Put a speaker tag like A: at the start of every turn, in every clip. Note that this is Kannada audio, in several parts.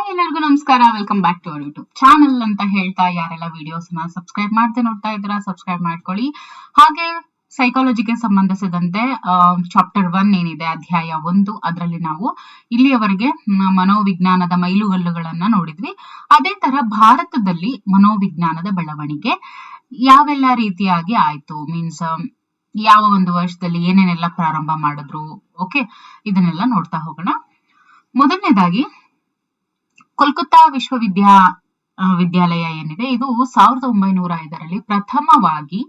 A: ಎಲ್ಲರಿಗೂ ನಮಸ್ಕಾರ. Welcome back to our YouTube channel ಅಂತ ಹೇಳ್ತಾ ಯಾರೆಲ್ಲ ವಿಡಿಯೋಸ್ ನ ಸಬ್ಸ್ಕ್ರೈಬ್ ಮಾಡ್ತಾ ನೋಡ್ತಾ ಇದ್ದೀರಾ ಸಬ್ಸ್ಕ್ರೈಬ್ ಮಾಡ್ಕೊಳ್ಳಿ. ಹಾಗೆ ಸೈಕಾಲಜಿಗೆ ಸಂಬಂಧಿಸಿದಂತೆ ಚಾಪ್ಟರ್ 1 ಏನಿದೆ ಅಧ್ಯಾಯ 1 ಅದರಲ್ಲಿ ನಾವು ಇಲ್ಲಿಯವರೆಗೆ ಮನೋವಿಜ್ಞಾನದ ಮೈಲುಗಲ್ಲುಗಳನ್ನ ನೋಡಿದ್ವಿ. ಅದೇ ತರ ಭಾರತದಲ್ಲಿ ಮನೋವಿಜ್ಞಾನದ ಬೆಳವಣಿಗೆ ಯಾವೆಲ್ಲ ರೀತಿಯಾಗಿ ಆಯ್ತು, ಮೀನ್ಸ್ ಯಾವ ಒಂದು ವರ್ಷದಲ್ಲಿ ಏನೇನೆಲ್ಲ ಪ್ರಾರಂಭ ಮಾಡಿದ್ರು, ಓಕೆ, ಇದನ್ನೆಲ್ಲ ನೋಡ್ತಾ ಹೋಗೋಣ. ಮೊದಲನೇದಾಗಿ ಕೋಲ್ಕತ್ತಾ ವಿಶ್ವವಿದ್ಯಾಲಯ ಏನಿದೆ ಇದು 1905ರಲ್ಲಿ ಪ್ರಥಮವಾಗಿ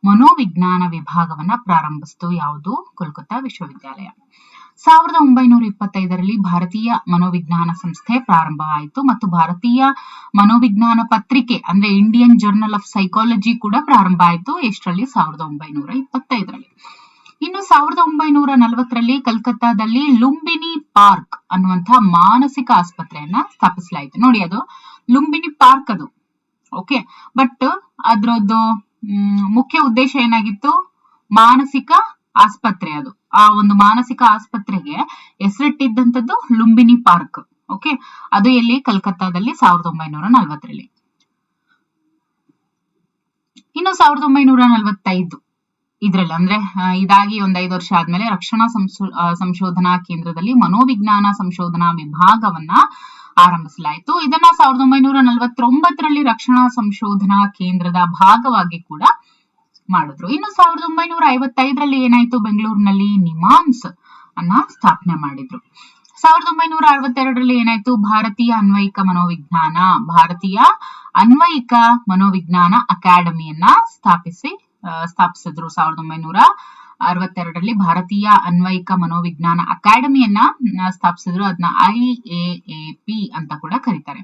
A: ಮನೋವಿಜ್ಞಾನ ವಿಭಾಗವನ್ನ ಪ್ರಾರಂಭಿಸಿತು. ಯಾವುದು? ಕೋಲ್ಕತ್ತಾ ವಿಶ್ವವಿದ್ಯಾಲಯ. 1925ರಲ್ಲಿ ಭಾರತೀಯ ಮನೋವಿಜ್ಞಾನ ಸಂಸ್ಥೆ ಪ್ರಾರಂಭವಾಯಿತು ಮತ್ತು ಭಾರತೀಯ ಮನೋವಿಜ್ಞಾನ ಪತ್ರಿಕೆ ಅಂದ್ರೆ ಇಂಡಿಯನ್ ಜರ್ನಲ್ ಆಫ್ ಸೈಕಾಲಜಿ ಕೂಡ ಪ್ರಾರಂಭ ಆಯಿತು. ಎಷ್ಟರಲ್ಲಿ? 1925ರಲ್ಲಿ. ಇನ್ನು 1940ರಲ್ಲಿ ಕಲ್ಕತ್ತಾದಲ್ಲಿ ಲುಂಬಿನಿ ಪಾರ್ಕ್ ಅನ್ನುವಂತಹ ಮಾನಸಿಕ ಆಸ್ಪತ್ರೆಯನ್ನ ಸ್ಥಾಪಿಸಲಾಯಿತು. ನೋಡಿ, ಅದು ಲುಂಬಿನಿ ಪಾರ್ಕ್ ಅದು, ಓಕೆ. ಬಟ್ ಅದ್ರದ್ದು ಮುಖ್ಯ ಉದ್ದೇಶ ಏನಾಗಿತ್ತು? ಮಾನಸಿಕ ಆಸ್ಪತ್ರೆ. ಅದು ಆ ಒಂದು ಮಾನಸಿಕ ಆಸ್ಪತ್ರೆಗೆ ಹೆಸರಿಟ್ಟಿದ್ದಂಥದ್ದು ಲುಂಬಿನಿ ಪಾರ್ಕ್, ಓಕೆ. ಅದು ಎಲ್ಲಿ? ಕಲ್ಕತ್ತಾದಲ್ಲಿ 1940ರಲ್ಲಿ. ಇನ್ನು 1945 ಇದ್ರಲ್ಲಿ ಅಂದ್ರೆ ಇದಾಗಿ ಒಂದ್ 5 ವರ್ಷ ಆದ್ಮೇಲೆ ರಕ್ಷಣಾ ಸಂಶೋಧನಾ ಕೇಂದ್ರದಲ್ಲಿ ಮನೋವಿಜ್ಞಾನ ಸಂಶೋಧನಾ ವಿಭಾಗವನ್ನ ಆರಂಭಿಸಲಾಯಿತು. ಇದನ್ನ 1949ರಲ್ಲಿ ರಕ್ಷಣಾ ಸಂಶೋಧನಾ ಕೇಂದ್ರದ ಭಾಗವಾಗಿ ಕೂಡ ಮಾಡಿದ್ರು. ಇನ್ನು 1955ರಲ್ಲಿ ಏನಾಯ್ತು? ಬೆಂಗಳೂರಿನಲ್ಲಿ ನಿಮಾನ್ಸ್ ಅನ್ನ ಸ್ಥಾಪನೆ ಮಾಡಿದ್ರು. 1962ರಲ್ಲಿ ಏನಾಯ್ತು? ಭಾರತೀಯ ಅನ್ವಯಿಕ ಮನೋವಿಜ್ಞಾನ ಅಕಾಡೆಮಿಯನ್ನ ಸ್ಥಾಪಿಸಿದ್ರು. 1962ರಲ್ಲಿ ಭಾರತೀಯ ಅನ್ವಯಿಕ ಮನೋವಿಜ್ಞಾನ ಅಕಾಡೆಮಿಯನ್ನ ಸ್ಥಾಪಿಸಿದ್ರು. ಅದನ್ನ IAAP ಅಂತ ಕೂಡ ಕರೀತಾರೆ.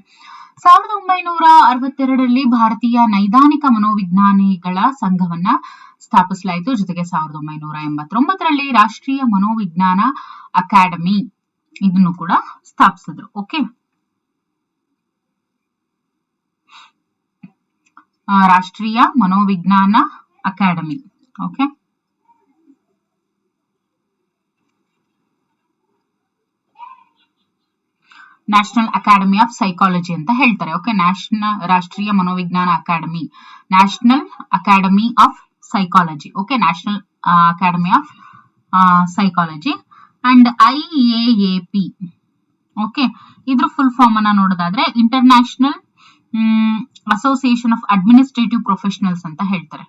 A: 1962ರಲ್ಲಿ ಭಾರತೀಯ ನೈದಾನಿಕ ಮನೋವಿಜ್ಞಾನಿಗಳ ಸಂಘವನ್ನ ಸ್ಥಾಪಿಸಲಾಯಿತು. ಜೊತೆಗೆ 1989ರಲ್ಲಿ ರಾಷ್ಟ್ರೀಯ ಮನೋವಿಜ್ಞಾನ ಅಕಾಡೆಮಿ ಇದನ್ನು ಕೂಡ ಸ್ಥಾಪಿಸಿದ್ರು, ಓಕೆ. ರಾಷ್ಟ್ರೀಯ ಮನೋವಿಜ್ಞಾನ academy, okay. National academy of psychology ಅಂತ ಹೇಳ್ತಾರೆ, ಓಕೆ. ರಾಷ್ಟ್ರೀಯ ಮನೋವಿಜ್ಞಾನ academy, national academy of psychology, okay. National academy of psychology and IAAP, okay. ಇದ್ರ ಫುಲ್ ಫಾರ್ಮ್ ಅನ್ನ ನೋಡೋದಾದ್ರೆ international association of administrative professionals ಅಂತ ಹೇಳ್ತಾರೆ,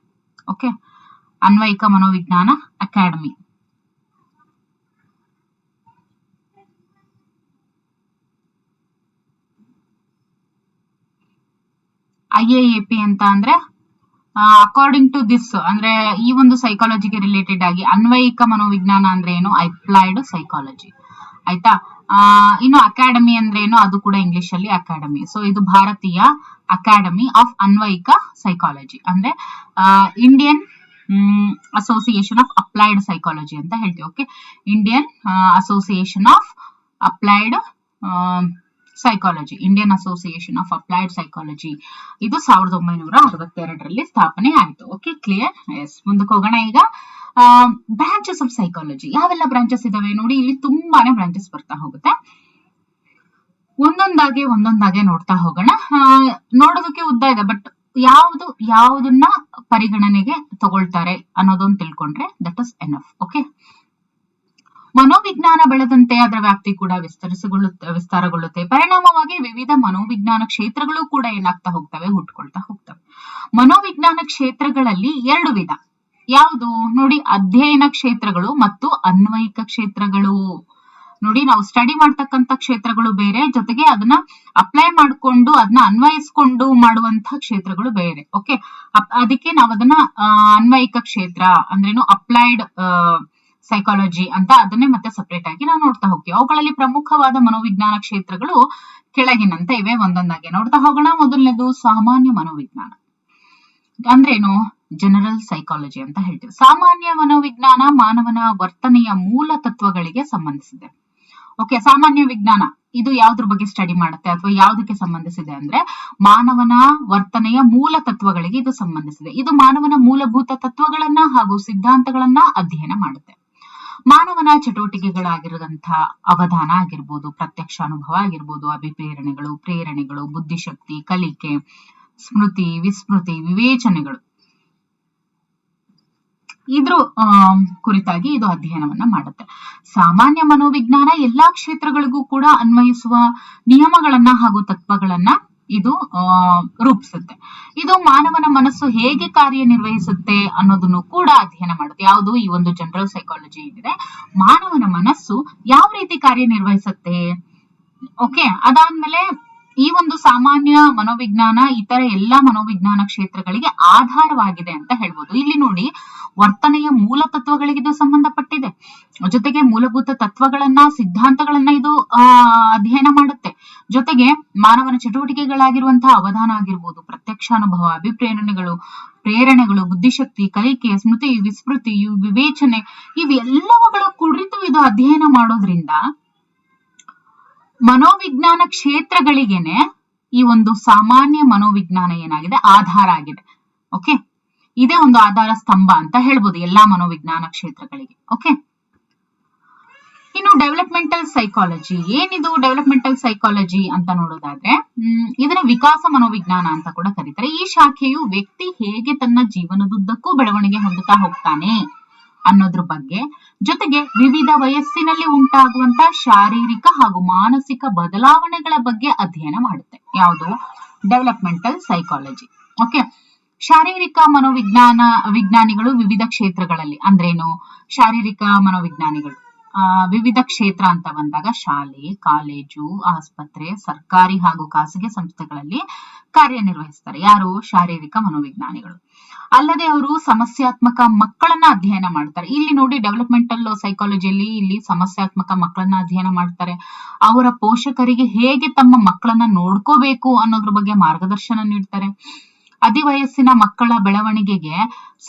A: ಓಕೆ. ಅನ್ವಯಿಕ ಮನೋವಿಜ್ಞಾನ ಅಕಾಡೆಮಿ. IAAP ಅಂತ ಅಂದ್ರೆ ಅಕಾರ್ಡಿಂಗ್ ಟು ದಿಸ್ ಅಂದ್ರೆ ಈ ಒಂದು ಸೈಕಾಲಜಿಗೆ ರಿಲೇಟೆಡ್ ಆಗಿ ಅನ್ವಯಿಕ ಮನೋವಿಜ್ಞಾನ ಅಂದ್ರೆ ಏನು? ಅಪ್ಲೈಡ್ ಸೈಕಾಲಜಿ, ಆಯ್ತಾ. ಇನ್ನು ಅಕಾಡೆಮಿ ಅಂದ್ರೆ ಏನು? ಅದು ಕೂಡ ಇಂಗ್ಲಿಷ್ ಅಲ್ಲಿ ಅಕಾಡೆಮಿ. ಸೊ ಇದು ಭಾರತೀಯ ಅಕಾಡೆಮಿ ಆಫ್ ಅನ್ವಯಿಕ ಸೈಕಾಲಜಿ ಅಂದ್ರೆ Indian association of applied psychology ಅಂತ ಹೇಳ್ತೀವಿ, okay. Indian association of applied psychology, Indian association of applied psychology. ಇದು 1962ರಲ್ಲಿ ಸ್ಥಾಪನೆ ಆಯಿತು, ಓಕೆ. ಕ್ಲಿಯರ್? ಎಸ್. ಮುಂದಕ್ಕೆ ಹೋಗೋಣ. ಈಗ ಬ್ರಾಂಚಸ್ ಆಫ್ ಸೈಕಾಲಜಿ ಯಾವೆಲ್ಲ ಬ್ರಾಂಚಸ್ ಇದಾವೆ ನೋಡಿ. ಇಲ್ಲಿ ತುಂಬಾನೇ ಬ್ರಾಂಚಸ್ ಬರ್ತಾ ಹೋಗುತ್ತೆ. ಒಂದೊಂದಾಗೆ ನೋಡ್ತಾ ಹೋಗೋಣ. ನೋಡೋದಕ್ಕೆ ಉದ್ದ ಇದೆ, ಬಟ್ ಯಾವುದನ್ನ ಪರಿಗಣನೆಗೆ ತಗೊಳ್ತಾರೆ ಅನ್ನೋದನ್ನ ತಿಳ್ಕೊಂಡ್ರೆ ದಟ್ ಇಸ್ ಎನಫ್, ಓಕೆ. ಮನೋವಿಜ್ಞಾನ ಬೆಳೆದಂತೆ ಅದರ ವ್ಯಾಪ್ತಿ ಕೂಡ ವಿಸ್ತಾರಗೊಳ್ಳುತ್ತೆ. ಪರಿಣಾಮವಾಗಿ ವಿವಿಧ ಮನೋವಿಜ್ಞಾನ ಕ್ಷೇತ್ರಗಳು ಕೂಡ ಏನಾಗ್ತಾ ಹೋಗ್ತವೆ? ಹುಟ್ಕೊಳ್ತಾ ಹೋಗ್ತವೆ. ಮನೋವಿಜ್ಞಾನ ಕ್ಷೇತ್ರಗಳಲ್ಲಿ 2 ವಿಧ. ಯಾವುದು ನೋಡಿ? ಅಧ್ಯಯನ ಕ್ಷೇತ್ರಗಳು ಮತ್ತು ಅನ್ವಯಿಕ ಕ್ಷೇತ್ರಗಳು. ನೋಡಿ, ನಾವು ಸ್ಟಡಿ ಮಾಡ್ತಕ್ಕಂಥ ಕ್ಷೇತ್ರಗಳು ಬೇರೆ, ಜೊತೆಗೆ ಅದನ್ನ ಅಪ್ಲೈ ಮಾಡ್ಕೊಂಡು ಅದನ್ನ ಅನ್ವಯಿಸ್ಕೊಂಡು ಮಾಡುವಂತಹ ಕ್ಷೇತ್ರಗಳು ಬೇರೆ, ಓಕೆ. ಅದಕ್ಕೆ ನಾವು ಅದನ್ನ ಅನ್ವಯಿಕ ಕ್ಷೇತ್ರ ಅಂದ್ರೇನು, ಅಪ್ಲೈಡ್ ಸೈಕಾಲಜಿ ಅಂತ ಅದನ್ನೇ ಮತ್ತೆ ಸಪರೇಟ್ ಆಗಿ ನಾವು ನೋಡ್ತಾ ಹೋಗ್ತೀವಿ. ಅವುಗಳಲ್ಲಿ ಪ್ರಮುಖವಾದ ಮನೋವಿಜ್ಞಾನ ಕ್ಷೇತ್ರಗಳು ಕೆಳಗಿನಂತೆ ಇವೆ. ಒಂದೊಂದಾಗಿ ನೋಡ್ತಾ ಹೋಗೋಣ. ಮೊದಲನೇದು ಸಾಮಾನ್ಯ ಮನೋವಿಜ್ಞಾನ ಅಂದ್ರೇನು? ಜನರಲ್ ಸೈಕಾಲಜಿ ಅಂತ ಹೇಳ್ತೀವಿ. ಸಾಮಾನ್ಯ ಮನೋವಿಜ್ಞಾನ ಮಾನವನ ವರ್ತನೆಯ ಮೂಲ ತತ್ವಗಳಿಗೆ ಸಂಬಂಧಿಸಿದೆ, ಓಕೆ. ಸಾಮಾನ್ಯ ವಿಜ್ಞಾನ ಇದು ಯಾವ್ದ್ರ ಬಗ್ಗೆ ಸ್ಟಡಿ ಮಾಡುತ್ತೆ ಅಥವಾ ಯಾವ್ದಕ್ಕೆ ಸಂಬಂಧಿಸಿದೆ ಅಂದ್ರೆ ಮಾನವನ ವರ್ತನೆಯ ಮೂಲ ತತ್ವಗಳಿಗೆ ಇದು ಸಂಬಂಧಿಸಿದೆ. ಇದು ಮಾನವನ ಮೂಲಭೂತ ತತ್ವಗಳನ್ನ ಹಾಗೂ ಸಿದ್ಧಾಂತಗಳನ್ನ ಅಧ್ಯಯನ ಮಾಡುತ್ತೆ. ಮಾನವನ ಚಟುವಟಿಕೆಗಳಾಗಿರುವಂತಹ ಅವಧಾನ ಆಗಿರ್ಬೋದು, ಪ್ರತ್ಯಕ್ಷ ಅನುಭವ ಆಗಿರ್ಬೋದು, ಅಭಿಪ್ರೇರಣೆಗಳು, ಪ್ರೇರಣೆಗಳು, ಬುದ್ಧಿಶಕ್ತಿ, ಕಲಿಕೆ, ಸ್ಮೃತಿ, ವಿಸ್ಮೃತಿ, ವಿವೇಚನೆಗಳು, ಇದ್ರ ಕುರಿತಾಗಿ ಇದು ಅಧ್ಯಯನವನ್ನ ಮಾಡುತ್ತೆ. ಸಾಮಾನ್ಯ ಮನೋವಿಜ್ಞಾನ ಎಲ್ಲಾ ಕ್ಷೇತ್ರಗಳಿಗೂ ಕೂಡ ಅನ್ವಯಿಸುವ ನಿಯಮಗಳನ್ನ ಹಾಗೂ ತತ್ವಗಳನ್ನ ಇದು ರೂಪಿಸುತ್ತೆ. ಇದು ಮಾನವನ ಮನಸ್ಸು ಹೇಗೆ ಕಾರ್ಯನಿರ್ವಹಿಸುತ್ತೆ ಅನ್ನೋದನ್ನು ಕೂಡ ಅಧ್ಯಯನ ಮಾಡುತ್ತೆ. ಯಾವುದು ಈ ಒಂದು ಜನರಲ್ ಸೈಕಾಲಜಿ ಏನಿದೆ, ಮಾನವನ ಮನಸ್ಸು ಯಾವ ರೀತಿ ಕಾರ್ಯನಿರ್ವಹಿಸುತ್ತೆ. ಓಕೆ, ಅದಾದ್ಮೇಲೆ ಈ ಒಂದು ಸಾಮಾನ್ಯ ಮನೋವಿಜ್ಞಾನ ಇತರ ಎಲ್ಲಾ ಮನೋವಿಜ್ಞಾನ ಕ್ಷೇತ್ರಗಳಿಗೆ ಆಧಾರವಾಗಿದೆ ಅಂತ ಹೇಳ್ಬೋದು. ಇಲ್ಲಿ ನೋಡಿ, ವರ್ತನೆಯ ಮೂಲ ತತ್ವಗಳಿಗೆ ಇದು ಸಂಬಂಧಪಟ್ಟಿದೆ. ಜೊತೆಗೆ ಮೂಲಭೂತ ತತ್ವಗಳನ್ನ, ಸಿದ್ಧಾಂತಗಳನ್ನ ಇದು ಅಧ್ಯಯನ ಮಾಡುತ್ತೆ. ಜೊತೆಗೆ ಮಾನವನ ಚಟುವಟಿಕೆಗಳಾಗಿರುವಂತಹ ಅವಧಾನ ಆಗಿರ್ಬೋದು, ಪ್ರತ್ಯಕ್ಷಾನುಭವ, ಅಭಿಪ್ರೇರಣೆಗಳು, ಪ್ರೇರಣೆಗಳು, ಬುದ್ಧಿಶಕ್ತಿ, ಕಲಿಕೆ, ಸ್ಮೃತಿ, ವಿಸ್ಮೃತಿ, ವಿವೇಚನೆ, ಇವೆಲ್ಲವುಗಳ ಕುರಿತು ಇದು ಅಧ್ಯಯನ ಮಾಡೋದ್ರಿಂದ ಮನೋವಿಜ್ಞಾನ ಕ್ಷೇತ್ರಗಳಿಗೆನೆ ಈ ಒಂದು ಸಾಮಾನ್ಯ ಮನೋವಿಜ್ಞಾನ ಏನಾಗಿದೆ, ಆಧಾರ ಆಗಿದೆ. ಓಕೆ, ಇದೇ ಒಂದು ಆಧಾರ ಸ್ತಂಭ ಅಂತ ಹೇಳ್ಬೋದು ಎಲ್ಲಾ ಮನೋವಿಜ್ಞಾನ ಕ್ಷೇತ್ರಗಳಿಗೆ. ಓಕೆ, ಇನ್ನು ಡೆವಲಪ್ಮೆಂಟಲ್ ಸೈಕಾಲಜಿ ಏನಿದು? ಡೆವಲಪ್ಮೆಂಟಲ್ ಸೈಕಾಲಜಿ ಅಂತ ನೋಡೋದಾದ್ರೆ ಇದನ್ನ ವಿಕಾಸ ಮನೋವಿಜ್ಞಾನ ಅಂತ ಕೂಡ ಕರೀತಾರೆ. ಈ ಶಾಖೆಯು ವ್ಯಕ್ತಿ ಹೇಗೆ ತನ್ನ ಜೀವನದುದ್ದಕ್ಕೂ ಬೆಳವಣಿಗೆ ಹೊಂದುತ್ತಾ ಹೋಗ್ತಾನೆ ಅನ್ನೋದ್ರ ಬಗ್ಗೆ, ಜೊತೆಗೆ ವಿವಿಧ ವಯಸ್ಸಿನಲ್ಲಿ ಉಂಟಾಗುವಂತ ಶಾರೀರಿಕ ಹಾಗೂ ಮಾನಸಿಕ ಬದಲಾವಣೆಗಳ ಬಗ್ಗೆ ಅಧ್ಯಯನ ಮಾಡುತ್ತೆ. ಯಾವುದು? Developmental psychology. ಓಕೆ, ಶಾರೀರಿಕ ವಿಜ್ಞಾನಿಗಳು ವಿವಿಧ ಕ್ಷೇತ್ರಗಳಲ್ಲಿ ಅಂದ್ರೇನು? ಶಾರೀರಿಕ ಮನೋವಿಜ್ಞಾನಿಗಳು ವಿವಿಧ ಕ್ಷೇತ್ರ ಅಂತ ಬಂದಾಗ ಶಾಲೆ, ಕಾಲೇಜು, ಆಸ್ಪತ್ರೆ, ಸರ್ಕಾರಿ ಹಾಗೂ ಖಾಸಗಿ ಸಂಸ್ಥೆಗಳಲ್ಲಿ ಕಾರ್ಯನಿರ್ವಹಿಸ್ತಾರೆ. ಯಾರು? ಶಾರೀರಿಕ ಮನೋವಿಜ್ಞಾನಿಗಳು. ಅಲ್ಲದೆ ಅವರು ಸಮಸ್ಯಾತ್ಮಕ ಮಕ್ಕಳನ್ನ ಅಧ್ಯಯನ ಮಾಡ್ತಾರೆ. ಇಲ್ಲಿ ನೋಡಿ, ಡೆವಲಪ್ಮೆಂಟಲ್ ಸೈಕಾಲಜಿಯಲ್ಲಿ ಇಲ್ಲಿ ಸಮಸ್ಯಾತ್ಮಕ ಮಕ್ಕಳನ್ನ ಅಧ್ಯಯನ ಮಾಡ್ತಾರೆ. ಅವರ ಪೋಷಕರಿಗೆ ಹೇಗೆ ತಮ್ಮ ಮಕ್ಕಳನ್ನ ನೋಡ್ಕೋಬೇಕು ಅನ್ನೋದ್ರ ಬಗ್ಗೆ ಮಾರ್ಗದರ್ಶನ ನೀಡ್ತಾರೆ. ಅಧಿವಯಸ್ಸಿನ ಮಕ್ಕಳ ಬೆಳವಣಿಗೆಗೆ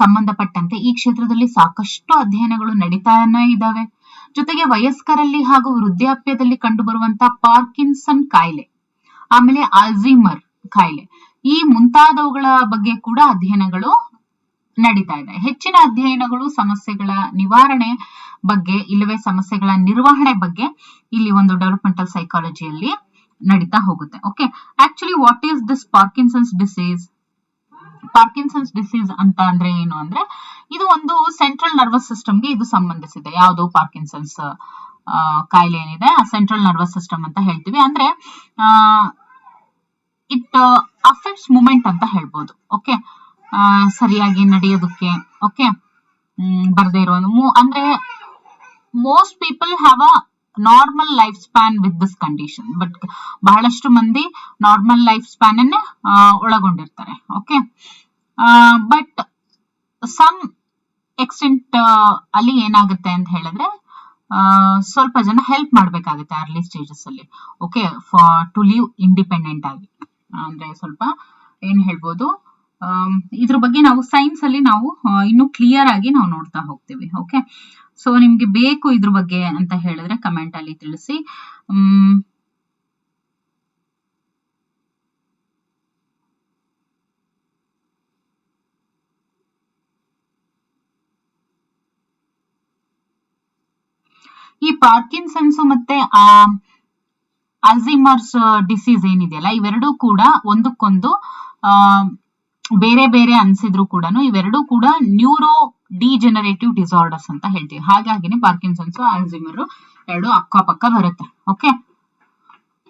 A: ಸಂಬಂಧಪಟ್ಟಂತೆ ಈ ಕ್ಷೇತ್ರದಲ್ಲಿ ಸಾಕಷ್ಟು ಅಧ್ಯಯನಗಳು ನಡೀತಾನೆ ಇದ್ದಾವೆ. ಜೊತೆಗೆ ವಯಸ್ಕರಲ್ಲಿ ಹಾಗೂ ವೃದ್ಧಾಪ್ಯದಲ್ಲಿ ಕಂಡು ಬರುವಂತಹ ಪಾರ್ಕಿನ್ಸನ್ ಕಾಯಿಲೆ, ಆಮೇಲೆ ಆಲ್ಝೀಮರ್ ಕಾಯಿಲೆ, ಈ ಮುಂತಾದವುಗಳ ಬಗ್ಗೆ ಕೂಡ ಅಧ್ಯಯನಗಳು ನಡೀತಾ ಇದೆ. ಹೆಚ್ಚಿನ ಅಧ್ಯಯನಗಳು ಸಮಸ್ಯೆಗಳ ನಿವಾರಣೆ ಬಗ್ಗೆ ಇಲ್ಲವೇ ಸಮಸ್ಯೆಗಳ ನಿರ್ವಹಣೆ ಬಗ್ಗೆ ಇಲ್ಲಿ ಒಂದು ಡೆವಲಪ್ಮೆಂಟಲ್ ಸೈಕಾಲಜಿಯಲ್ಲಿ ನಡೀತಾ ಹೋಗುತ್ತೆ. Okay, actually what is this Parkinson's disease? Parkinson's disease ಅಂತ ಅಂದ್ರೆ ಏನು ಅಂದ್ರೆ, ಇದು ಒಂದು ಸೆಂಟ್ರಲ್ ನರ್ವಸ್ ಸಿಸ್ಟಮ್ಗೆ ಇದು ಸಂಬಂಧಿಸಿದೆ. ಯಾವುದು? ಪಾರ್ಕಿನ್ಸನ್ಸ್ ಕಾಯಿಲೆ ಏನಿದೆ, ಸೆಂಟ್ರಲ್ ನರ್ವಸ್ ಸಿಸ್ಟಮ್ ಅಂತ ಹೇಳ್ತೀವಿ. ಅಂದ್ರೆ ಇಟ್ ಅಫೆಕ್ಟ್ಸ್ ಮೂಮೆಂಟ್ ಅಂತ ಹೇಳ್ಬೋದು. ಓಕೆ, ಸರಿಯಾಗಿ ನಡೆಯೋದಕ್ಕೆ, ಓಕೆ, ಬರ್ದೇ ಇರೋ ಅಂದ್ರೆ most people have a normal life span with this condition. But ಬಹಳಷ್ಟು ಮಂದಿ ನಾರ್ಮಲ್ ಲೈಫ್ ಸ್ಪ್ಯಾನ್ ಅನ್ನೇ ಒಳಗೊಂಡಿರ್ತಾರೆ. ಓಕೆ, ಬಟ್ ಸಮ್ ಎಕ್ಸ್ಟೆಂಟ್ ಅಲ್ಲಿ ಏನಾಗುತ್ತೆ ಅಂತ ಹೇಳಿದ್ರೆ ಸ್ವಲ್ಪ ಜನ ಹೆಲ್ಪ್ ಮಾಡ್ಬೇಕಾಗುತ್ತೆ ಅರ್ಲಿ ಸ್ಟೇಜಸ್ ಅಲ್ಲಿ. Okay, for to live independent ಆಗಿ, ಅಂದ್ರೆ ಸ್ವಲ್ಪ ಏನ್ ಹೇಳ್ಬೋದು, ಇದ್ರ ಬಗ್ಗೆ ನಾವು ಸೈನ್ಸ್ ಅಲ್ಲಿ ನಾವು ಇನ್ನು ಕ್ಲಿಯರ್ ಆಗಿ ನಾವು ನೋಡ್ತಾ ಹೋಗ್ತೀವಿ. ಓಕೆ, ಸೊ ನಿಮ್ಗೆ ಬೇಕು ಇದ್ರ ಬಗ್ಗೆ ಅಂತ ಹೇಳಿದ್ರೆ ಕಮೆಂಟ್ ಅಲ್ಲಿ ತಿಳಿಸಿ. ಈ ಪಾರ್ಕಿನ್ಸನ್ಸ್ ಮತ್ತೆ ಅಲ್ಝೀಮರ್ಸ್ ಡಿಸೀಸ್ ಏನಿದೆಯಲ್ಲ, ಇವೆರಡೂ ಕೂಡ ಒಂದಕ್ಕೊಂದು ಬೇರೆ ಬೇರೆ ಅನ್ಸಿದ್ರು ಕೂಡ ಇವೆರಡೂ ಕೂಡ ನ್ಯೂರೋ ಡಿಜೆನರೇಟಿವ್ ಡಿಸಾರ್ಡರ್ಸ್ ಅಂತ ಹೇಳ್ತೀವಿ. ಹಾಗಾಗಿನೇ ಪಾರ್ಕಿನ್ಸನ್ಸ್, ಅಲ್ಝೀಮರ್ ಎರಡು ಅಕ್ಕಪಕ್ಕ ಬರುತ್ತೆ. ಓಕೆ,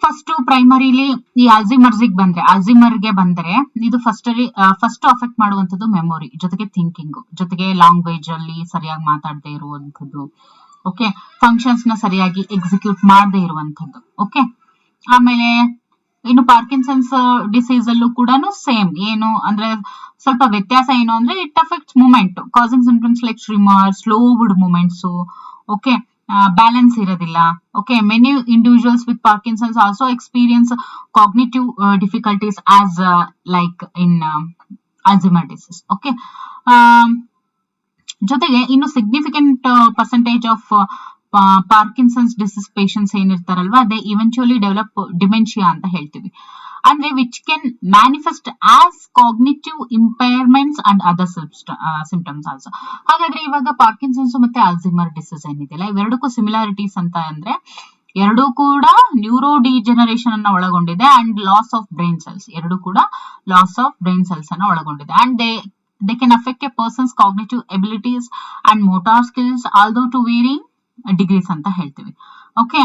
A: ಫಸ್ಟ್ ಪ್ರೈಮರಿಲಿ ಈ ಅಲ್ಝೀಮರ್ಗೆ ಬಂದ್ರೆ ಇದು ಫಸ್ಟ್ ಅಫೆಕ್ಟ್ ಮಾಡುವಂತದ್ದು ಮೆಮೊರಿ, ಜೊತೆಗೆ ಥಿಂಕಿಂಗ್, ಜೊತೆಗೆ ಲ್ಯಾಂಗ್ವೇಜ್ ಅಲ್ಲಿ ಸರಿಯಾಗಿ ಮಾತಾಡದೆ ಇರುವಂತದ್ದು. ಓಕೆ, ಫಂಕ್ಷನ್ಸ್ ನ ಸರಿಯಾಗಿ ಎಕ್ಸಿಕ್ಯೂಟ್ ಮಾಡದೆ ಇರುವಂತದ್ದು. ಓಕೆ, ಆಮೇಲೆ ಇನ್ನು ಪಾರ್ಕಿನ್ಸನ್ಸ್ ಡಿಸೀಸ್ ಅಲ್ಲೂ ಕೂಡ ಸೇಮ್. ಏನು ಅಂದ್ರೆ ಸ್ವಲ್ಪ ವ್ಯತ್ಯಾಸ ಏನು ಅಂದ್ರೆ it affects movement, causing symptoms like tremor, slowed movements. Okay, balance ಇರೋದಿಲ್ಲ. Okay, many individuals with Parkinson's also experience cognitive difficulties as like in Alzheimer disease. Okay, ಜೊತೆಗೆ ಇನ್ನು significant percentage of Parkinson's disease patients ಏನಿರ್ತಾರಲ್ವಾ, ಅದೇ ಇವೆಂಚುಯಲಿ ಡೆವಲಪ್ ಡಿಮೆನ್ಷಿಯಾ ಅಂತ ಹೇಳ್ತೀವಿ. ಅಂದ್ರೆ which can manifest as cognitive impairments and other symptoms also. ಹಾಗಾದ್ರೆ ಇವಾಗ ಪಾರ್ಕಿನ್ಸನ್ಸ್ ಮತ್ತೆ ಆಲ್ಝೈಮರ್ ಡಿಸೀಸ್ ಏನಿದೆಯಲ್ಲ, ಇವೆರಡಕ್ಕೂ ಸಿಮಿಲಾರಿಟೀಸ್ ಅಂತ ಅಂದ್ರೆ ಎರಡೂ ಕೂಡ ನ್ಯೂರೋ ಡಿಜೆನರೇಷನ್ ಅನ್ನ ಒಳಗೊಂಡಿದೆ and loss of brain cells, ಎರಡು ಕೂಡ ಲಾಸ್ ಆಫ್ ಬ್ರೈನ್ ಸೆಲ್ಸ್ ಅನ್ನ ಒಳಗೊಂಡಿದೆ. And they can affect a person's cognitive abilities and motor skills although to varying degrees ಅಂತ ಹೇಳ್ತೀವಿ. ಓಕೆ,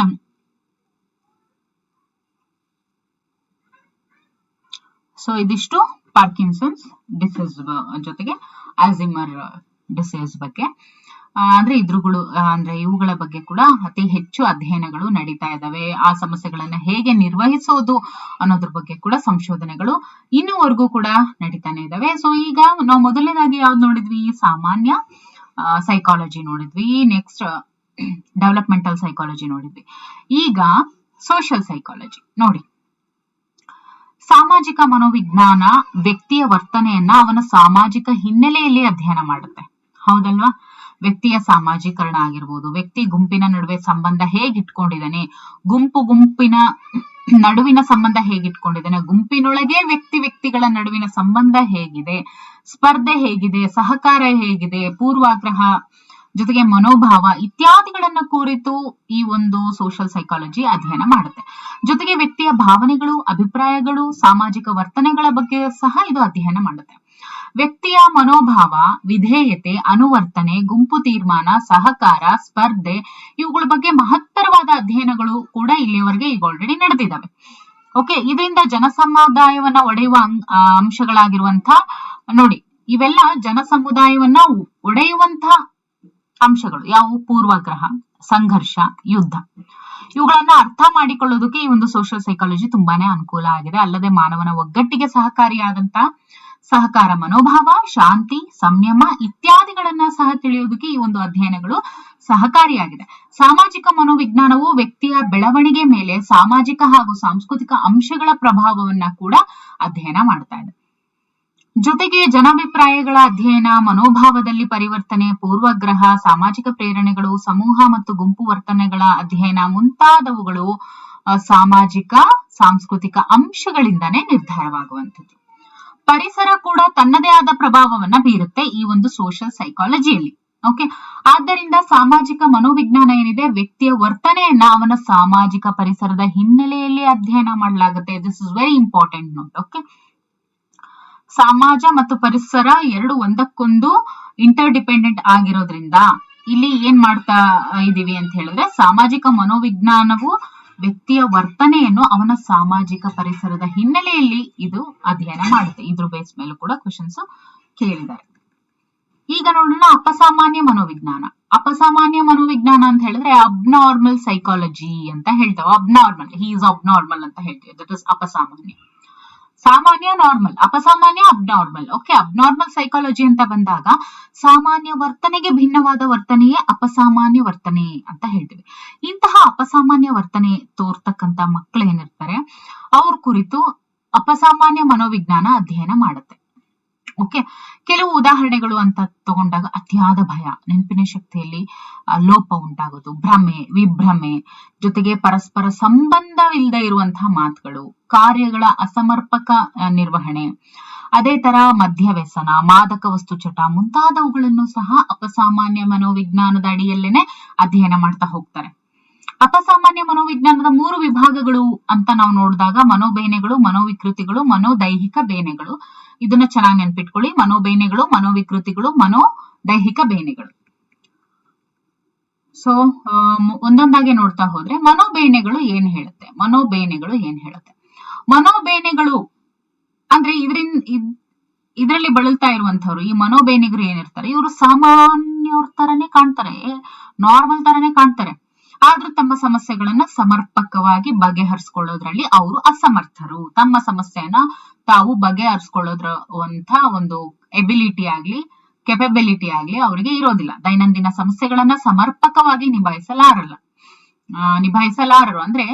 A: ಸೊ ಇದಿಷ್ಟು ಪಾರ್ಕಿನ್ಸನ್ಸ್ ಡಿಸೀಸ್ ಜೊತೆಗೆ ಆಲ್ಝೈಮರ್ ಡಿಸೀಸ್ ಬಗ್ಗೆ. ಅಂದ್ರೆ ಇವುಗಳ ಬಗ್ಗೆ ಕೂಡ ಅತಿ ಹೆಚ್ಚು ಅಧ್ಯಯನಗಳು ನಡೀತಾ ಇದಾವೆ. ಆ ಸಮಸ್ಯೆಗಳನ್ನ ಹೇಗೆ ನಿರ್ವಹಿಸೋದು ಅನ್ನೋದ್ರ ಬಗ್ಗೆ ಕೂಡ ಸಂಶೋಧನೆಗಳು ಇನ್ನೂವರೆಗೂ ಕೂಡ ನಡೀತಾನೆ ಇದಾವೆ. ಸೊ ಈಗ ನಾವು ಮೊದಲನೇದಾಗಿ ಯಾವ್ದು ನೋಡಿದ್ವಿ, ಸಾಮಾನ್ಯ ಸೈಕಾಲಜಿ ನೋಡಿದ್ವಿ, ನೆಕ್ಸ್ಟ್ ಡೆವಲಪ್ಮೆಂಟಲ್ ಸೈಕಾಲಜಿ ನೋಡಿದ್ವಿ. ಈಗ ಸೋಷಿಯಲ್ ಸೈಕಾಲಜಿ ನೋಡಿ. ಸಾಮಾಜಿಕ ಮನೋವಿಜ್ಞಾನ ವ್ಯಕ್ತಿಯ ವರ್ತನೆಯನ್ನ ಅವನ ಸಾಮಾಜಿಕ ಹಿನ್ನೆಲೆಯಲ್ಲಿ ಅಧ್ಯಯನ ಮಾಡುತ್ತೆ, ಹೌದಲ್ವಾ? ವ್ಯಕ್ತಿಯ ಸಾಮಾಜೀಕರಣ ಆಗಿರ್ಬೋದು, ವ್ಯಕ್ತಿ ಗುಂಪಿನ ನಡುವೆ ಸಂಬಂಧ ಹೇಗಿಟ್ಕೊಂಡಿದ್ದಾನೆ, ಗುಂಪಿನ ನಡುವಿನ ಸಂಬಂಧ ಹೇಗಿಟ್ಕೊಂಡಿದ್ದಾನೆ, ಗುಂಪಿನೊಳಗೆ ವ್ಯಕ್ತಿಗಳ ನಡುವಿನ ಸಂಬಂಧ ಹೇಗಿದೆ, ಸ್ಪರ್ಧೆ ಹೇಗಿದೆ, ಸಹಕಾರ ಹೇಗಿದೆ, ಪೂರ್ವಾಗ್ರಹ ಜೊತೆಗೆ ಮನೋಭಾವ ಇತ್ಯಾದಿಗಳನ್ನ ಕುರಿತು ಈ ಒಂದು ಸೋಷಿಯಲ್ ಸೈಕಾಲಜಿ ಅಧ್ಯಯನ ಮಾಡುತ್ತೆ. ಜೊತೆಗೆ ವ್ಯಕ್ತಿಯ ಭಾವನೆಗಳು, ಅಭಿಪ್ರಾಯಗಳು, ಸಾಮಾಜಿಕ ವರ್ತನೆಗಳ ಬಗ್ಗೆ ಸಹ ಇದು ಅಧ್ಯಯನ ಮಾಡುತ್ತೆ. ವ್ಯಕ್ತಿಯ ಮನೋಭಾವ, ವಿಧೇಯತೆ, ಅನುವರ್ತನೆ, ಗುಂಪು ತೀರ್ಮಾನ, ಸಹಕಾರ, ಸ್ಪರ್ಧೆ ಇವುಗಳ ಬಗ್ಗೆ ಮಹತ್ತರವಾದ ಅಧ್ಯಯನಗಳು ಕೂಡ ಇಲ್ಲಿಯವರೆಗೆ ಈಗ ಆಲ್ರೆಡಿ ನಡೆದಿದ್ದಾವೆ. ಓಕೆ, ಇದರಿಂದ ಜನಸಮುದಾಯವನ್ನ ಒಡೆಯುವ ಅಂಶಗಳಾಗಿರುವಂತ ನೋಡಿ, ಇವೆಲ್ಲ ಜನಸಮುದಾಯವನ್ನ ಒಡೆಯುವಂತ ಅಂಶಗಳು ಯಾವುವು? ಪೂರ್ವಾಗ್ರಹ, ಸಂಘರ್ಷ, ಯುದ್ಧ. ಇವುಗಳನ್ನ ಅರ್ಥ ಮಾಡಿಕೊಳ್ಳೋದಕ್ಕೆ ಈ ಒಂದು ಸೋಷಿಯಲ್ ಸೈಕಾಲಜಿ ತುಂಬಾನೇ ಅನುಕೂಲ ಆಗಿದೆ. ಅಲ್ಲದೆ ಮಾನವನ ಒಗ್ಗಟ್ಟಿಗೆ ಸಹಕಾರಿಯಾದಂತ ಸಹಕಾರ ಮನೋಭಾವ, ಶಾಂತಿ, ಸಂಯಮ ಇತ್ಯಾದಿಗಳನ್ನ ಸಹ ತಿಳಿಯೋದಕ್ಕೆ ಈ ಒಂದು ಅಧ್ಯಯನಗಳು ಸಹಕಾರಿಯಾಗಿದೆ. ಸಾಮಾಜಿಕ ಮನೋವಿಜ್ಞಾನವು ವ್ಯಕ್ತಿಯ ಬೆಳವಣಿಗೆ ಮೇಲೆ ಸಾಮಾಜಿಕ ಹಾಗೂ ಸಾಂಸ್ಕೃತಿಕ ಅಂಶಗಳ ಪ್ರಭಾವವನ್ನ ಕೂಡ ಅಧ್ಯಯನ ಮಾಡ್ತಾ ಇದೆ. ಜೊತೆಗೆ ಜನಾಭಿಪ್ರಾಯಗಳ ಅಧ್ಯಯನ, ಮನೋಭಾವದಲ್ಲಿ ಪರಿವರ್ತನೆ, ಪೂರ್ವಗ್ರಹ, ಸಾಮಾಜಿಕ ಪ್ರೇರಣೆಗಳು, ಸಮೂಹ ಮತ್ತು ಗುಂಪು ವರ್ತನೆಗಳ ಅಧ್ಯಯನ ಮುಂತಾದವುಗಳು ಸಾಮಾಜಿಕ ಸಾಂಸ್ಕೃತಿಕ ಅಂಶಗಳಿಂದಾನೇ ನಿರ್ಧಾರವಾಗುವಂಥದ್ದು. ಪರಿಸರ ಕೂಡ ತನ್ನದೇ ಆದ ಪ್ರಭಾವವನ್ನ ಬೀರುತ್ತೆ ಈ ಒಂದು ಸೋಷಿಯಲ್ ಸೈಕಾಲಜಿಯಲ್ಲಿ. ಓಕೆ, ಆದ್ದರಿಂದ ಸಾಮಾಜಿಕ ಮನೋವಿಜ್ಞಾನ ಏನಿದೆ, ವ್ಯಕ್ತಿಯ ವರ್ತನೆಯನ್ನ ಅವನ ಸಾಮಾಜಿಕ ಪರಿಸರದ ಹಿನ್ನೆಲೆಯಲ್ಲಿ ಅಧ್ಯಯನ ಮಾಡಲಾಗುತ್ತೆ. This is very important note. Okay, ಸಮಾಜ ಮತ್ತು ಪರಿಸರ ಎರಡು ಒಂದಕ್ಕೊಂದು ಇಂಟರ್ ಡಿಪೆಂಡೆಂಟ್ ಆಗಿರೋದ್ರಿಂದ ಇಲ್ಲಿ ಏನ್ ಮಾಡ್ತಾ ಇದೀವಿ ಅಂತ ಹೇಳಿದ್ರೆ, ಸಾಮಾಜಿಕ ಮನೋವಿಜ್ಞಾನವು ವ್ಯಕ್ತಿಯ ವರ್ತನೆಯನ್ನು ಅವನ ಸಾಮಾಜಿಕ ಪರಿಸರದ ಹಿನ್ನೆಲೆಯಲ್ಲಿ ಇದು ಅಧ್ಯಯನ ಮಾಡುತ್ತೆ. ಇದ್ರ ಬೇಸ್ ಮೇಲೂ ಕೂಡ ಕ್ವೆಶನ್ಸ್ ಕೇಳಿದ್ದಾರೆ. ಈಗ ನೋಡೋಣ ಅಪಸಾಮಾನ್ಯ ಮನೋವಿಜ್ಞಾನ. ಅಪಸಾಮಾನ್ಯ ಮನೋವಿಜ್ಞಾನ ಅಂತ ಹೇಳಿದ್ರೆ ಅಬ್ನಾರ್ಮಲ್ ಸೈಕಾಲಜಿ ಅಂತ ಹೇಳ್ತೇವೆ. ಅಬ್ನಾರ್ಮಲ್, ಹಿ ಇಸ್ ಅಬ್ನಾರ್ಮಲ್ ಅಂತ ಹೇಳ್ತೀವಿ, ದಟ್ ಇಸ್ ಅಪಸಾಮಾನ್ಯ. ಸಾಮಾನ್ಯ ನಾರ್ಮಲ್, ಅಪಸಾಮಾನ್ಯ ಅಬ್ನಾರ್ಮಲ್. ಓಕೆ, ಅಬ್ನಾರ್ಮಲ್ ಸೈಕಾಲಜಿ ಅಂತ ಬಂದಾಗ ಸಾಮಾನ್ಯ ವರ್ತನೆಗೆ ಭಿನ್ನವಾದ ವರ್ತನೆಯೇ ಅಪಸಾಮಾನ್ಯ ವರ್ತನೆ ಅಂತ ಹೇಳ್ತೀವಿ. ಇಂತಹ ಅಪಸಾಮಾನ್ಯ ವರ್ತನೆ ತೋರ್ತಕ್ಕಂತ ಮಕ್ಕಳು ಏನಿರ್ತಾರೆ ಅವ್ರ ಕುರಿತು ಅಪಸಾಮಾನ್ಯ ಮನೋವಿಜ್ಞಾನ ಅಧ್ಯಯನ ಮಾಡುತ್ತೆ. ಓಕೆ, ಕೆಲವು ಉದಾಹರಣೆಗಳು ಅಂತ ತಗೊಂಡಾಗ ಅತಿಯಾದ ಭಯ, ನೆನಪಿನ ಶಕ್ತಿಯಲ್ಲಿ ಲೋಪ ಉಂಟಾಗೋದು, ಭ್ರಮೆ, ವಿಭ್ರಮೆ, ಜೊತೆಗೆ ಪರಸ್ಪರ ಸಂಬಂಧವಿಲ್ಲದೆ ಇರುವಂತಹ ಮಾತುಗಳು, ಕಾರ್ಯಗಳ ಅಸಮರ್ಪಕ ನಿರ್ವಹಣೆ, ಅದೇ ತರ ಮದ್ಯವ್ಯಸನ, ಮಾದಕ ವಸ್ತು ಚಟ ಮುಂತಾದವುಗಳನ್ನು ಸಹ ಅಪಸಾಮಾನ್ಯ ಮನೋವಿಜ್ಞಾನದ ಅಡಿಯಲ್ಲೇನೆ ಅಧ್ಯಯನ ಮಾಡ್ತಾ ಹೋಗ್ತಾರೆ. ಅಪಸಾಮಾನ್ಯ ಮನೋವಿಜ್ಞಾನದ 3 ವಿಭಾಗಗಳು ಅಂತ ನಾವು ನೋಡಿದಾಗ ಮನೋಬೇನೆಗಳು, ಮನೋವಿಕೃತಿಗಳು, ಮನೋದೈಹಿಕ ಬೇನೆಗಳು. ಇದನ್ನ ಚೆನ್ನಾಗಿ ನೆನ್ಪಿಟ್ಕೊಳ್ಳಿ, ಮನೋಬೇನೆಗಳು, ಮನೋವಿಕೃತಿಗಳು, ಮನೋದೈಹಿಕ ಬೇನೆಗಳು. ಸೊ ಒಂದೊಂದಾಗಿ ನೋಡ್ತಾ ಹೋದ್ರೆ ಮನೋಬೇನೆಗಳು ಏನ್ ಹೇಳುತ್ತೆ, ಮನೋಬೇನೆಗಳು ಅಂದ್ರೆ ಇದರಲ್ಲಿ ಬಳಲ್ತಾ ಇರುವಂತವ್ರು, ಈ ಮನೋಬೇನೆಗರು ಏನಿರ್ತಾರೆ ಇವರು ಸಾಮಾನ್ಯವ್ರ ತರನೇ ಕಾಣ್ತಾರೆ, ನಾರ್ಮಲ್ ತರನೇ ಕಾಣ್ತಾರೆ. ಆದ್ರೂ ತಮ್ಮ ಸಮಸ್ಯೆಗಳನ್ನ ಸಮರ್ಪಕವಾಗಿ ಬಗೆಹರಿಸ್ಕೊಳ್ಳೋದ್ರಲ್ಲಿ ಅವರು ಅಸಮರ್ಥರು. ತಮ್ಮ ಸಮಸ್ಯೆಯನ್ನ ತಾವು ಬಗೆಹರಿಸ್ಕೊಳ್ಳೋದ್ರ ಒಂದು ಎಬಿಲಿಟಿ ಆಗ್ಲಿ ಕೆಪಬಿಲಿಟಿ ಆಗ್ಲಿ ಅವರಿಗೆ ಇರೋದಿಲ್ಲ. ದೈನಂದಿನ ಸಮಸ್ಯೆಗಳನ್ನ ಸಮರ್ಪಕವಾಗಿ ನಿಭಾಯಿಸಲಾರರು ಅಂದ್ರೆ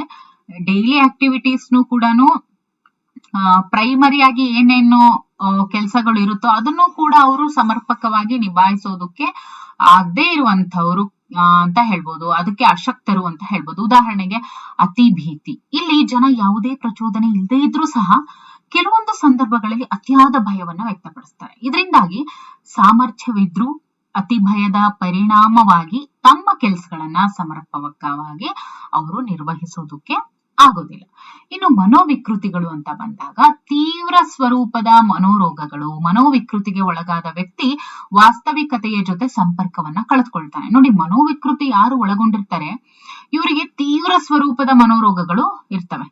A: ಡೈಲಿ ಆಕ್ಟಿವಿಟೀಸ್ನು ಕೂಡ ಪ್ರೈಮರಿಯಾಗಿ ಏನೇನು ಕೆಲಸಗಳು ಇರುತ್ತೋ ಅದನ್ನು ಕೂಡ ಅವರು ಸಮರ್ಪಕವಾಗಿ ನಿಭಾಯಿಸೋದಕ್ಕೆ ಆಗದೆ ಇರುವಂತವ್ರು ಅಂತ ಹೇಳ್ಬೋದು. ಅದಕ್ಕೆ ಅಶಕ್ತರು ಅಂತ ಹೇಳ್ಬೋದು. ಉದಾಹರಣೆಗೆ ಅತಿ ಭೀತಿ. ಇಲ್ಲಿ ಜನ ಯಾವುದೇ ಪ್ರಚೋದನೆ ಇಲ್ಲದೆ ಇದ್ರೂ ಸಹ ಕೆಲವೊಂದು ಸಂದರ್ಭಗಳಲ್ಲಿ ಅತಿಯಾದ ಭಯವನ್ನ ವ್ಯಕ್ತಪಡಿಸ್ತಾರೆ. ಇದರಿಂದಾಗಿ ಸಾಮರ್ಥ್ಯವಿದ್ರೂ ಅತಿ ಭಯದ ಪರಿಣಾಮವಾಗಿ ತಮ್ಮ ಕೆಲಸಗಳನ್ನ ಸಮರ್ಪಕವಾಗಿ ಅವರು ನಿರ್ವಹಿಸೋದಕ್ಕೆ ಆಗೋದಿಲ್ಲ. ಇನ್ನು ಮನೋವಿಕೃತಿಗಳು ಅಂತ ಬಂದಾಗ ತೀವ್ರ ಸ್ವರೂಪದ ಮನೋರೋಗಗಳು. ಮನೋವಿಕೃತಿಗೆ ಒಳಗಾದ ವ್ಯಕ್ತಿ ವಾಸ್ತವಿಕತೆಯ ಜೊತೆ ಸಂಪರ್ಕವನ್ನ ಕಳೆದುಕೊಳ್ತಾನೆ. ನೋಡಿ, ಮನೋವಿಕೃತಿ ಯಾರು ಒಳಗೊಂಡಿರ್ತಾರೆ ಇವರಿಗೆ ತೀವ್ರ ಸ್ವರೂಪದ ಮನೋರೋಗಗಳು ಇರ್ತವೆ.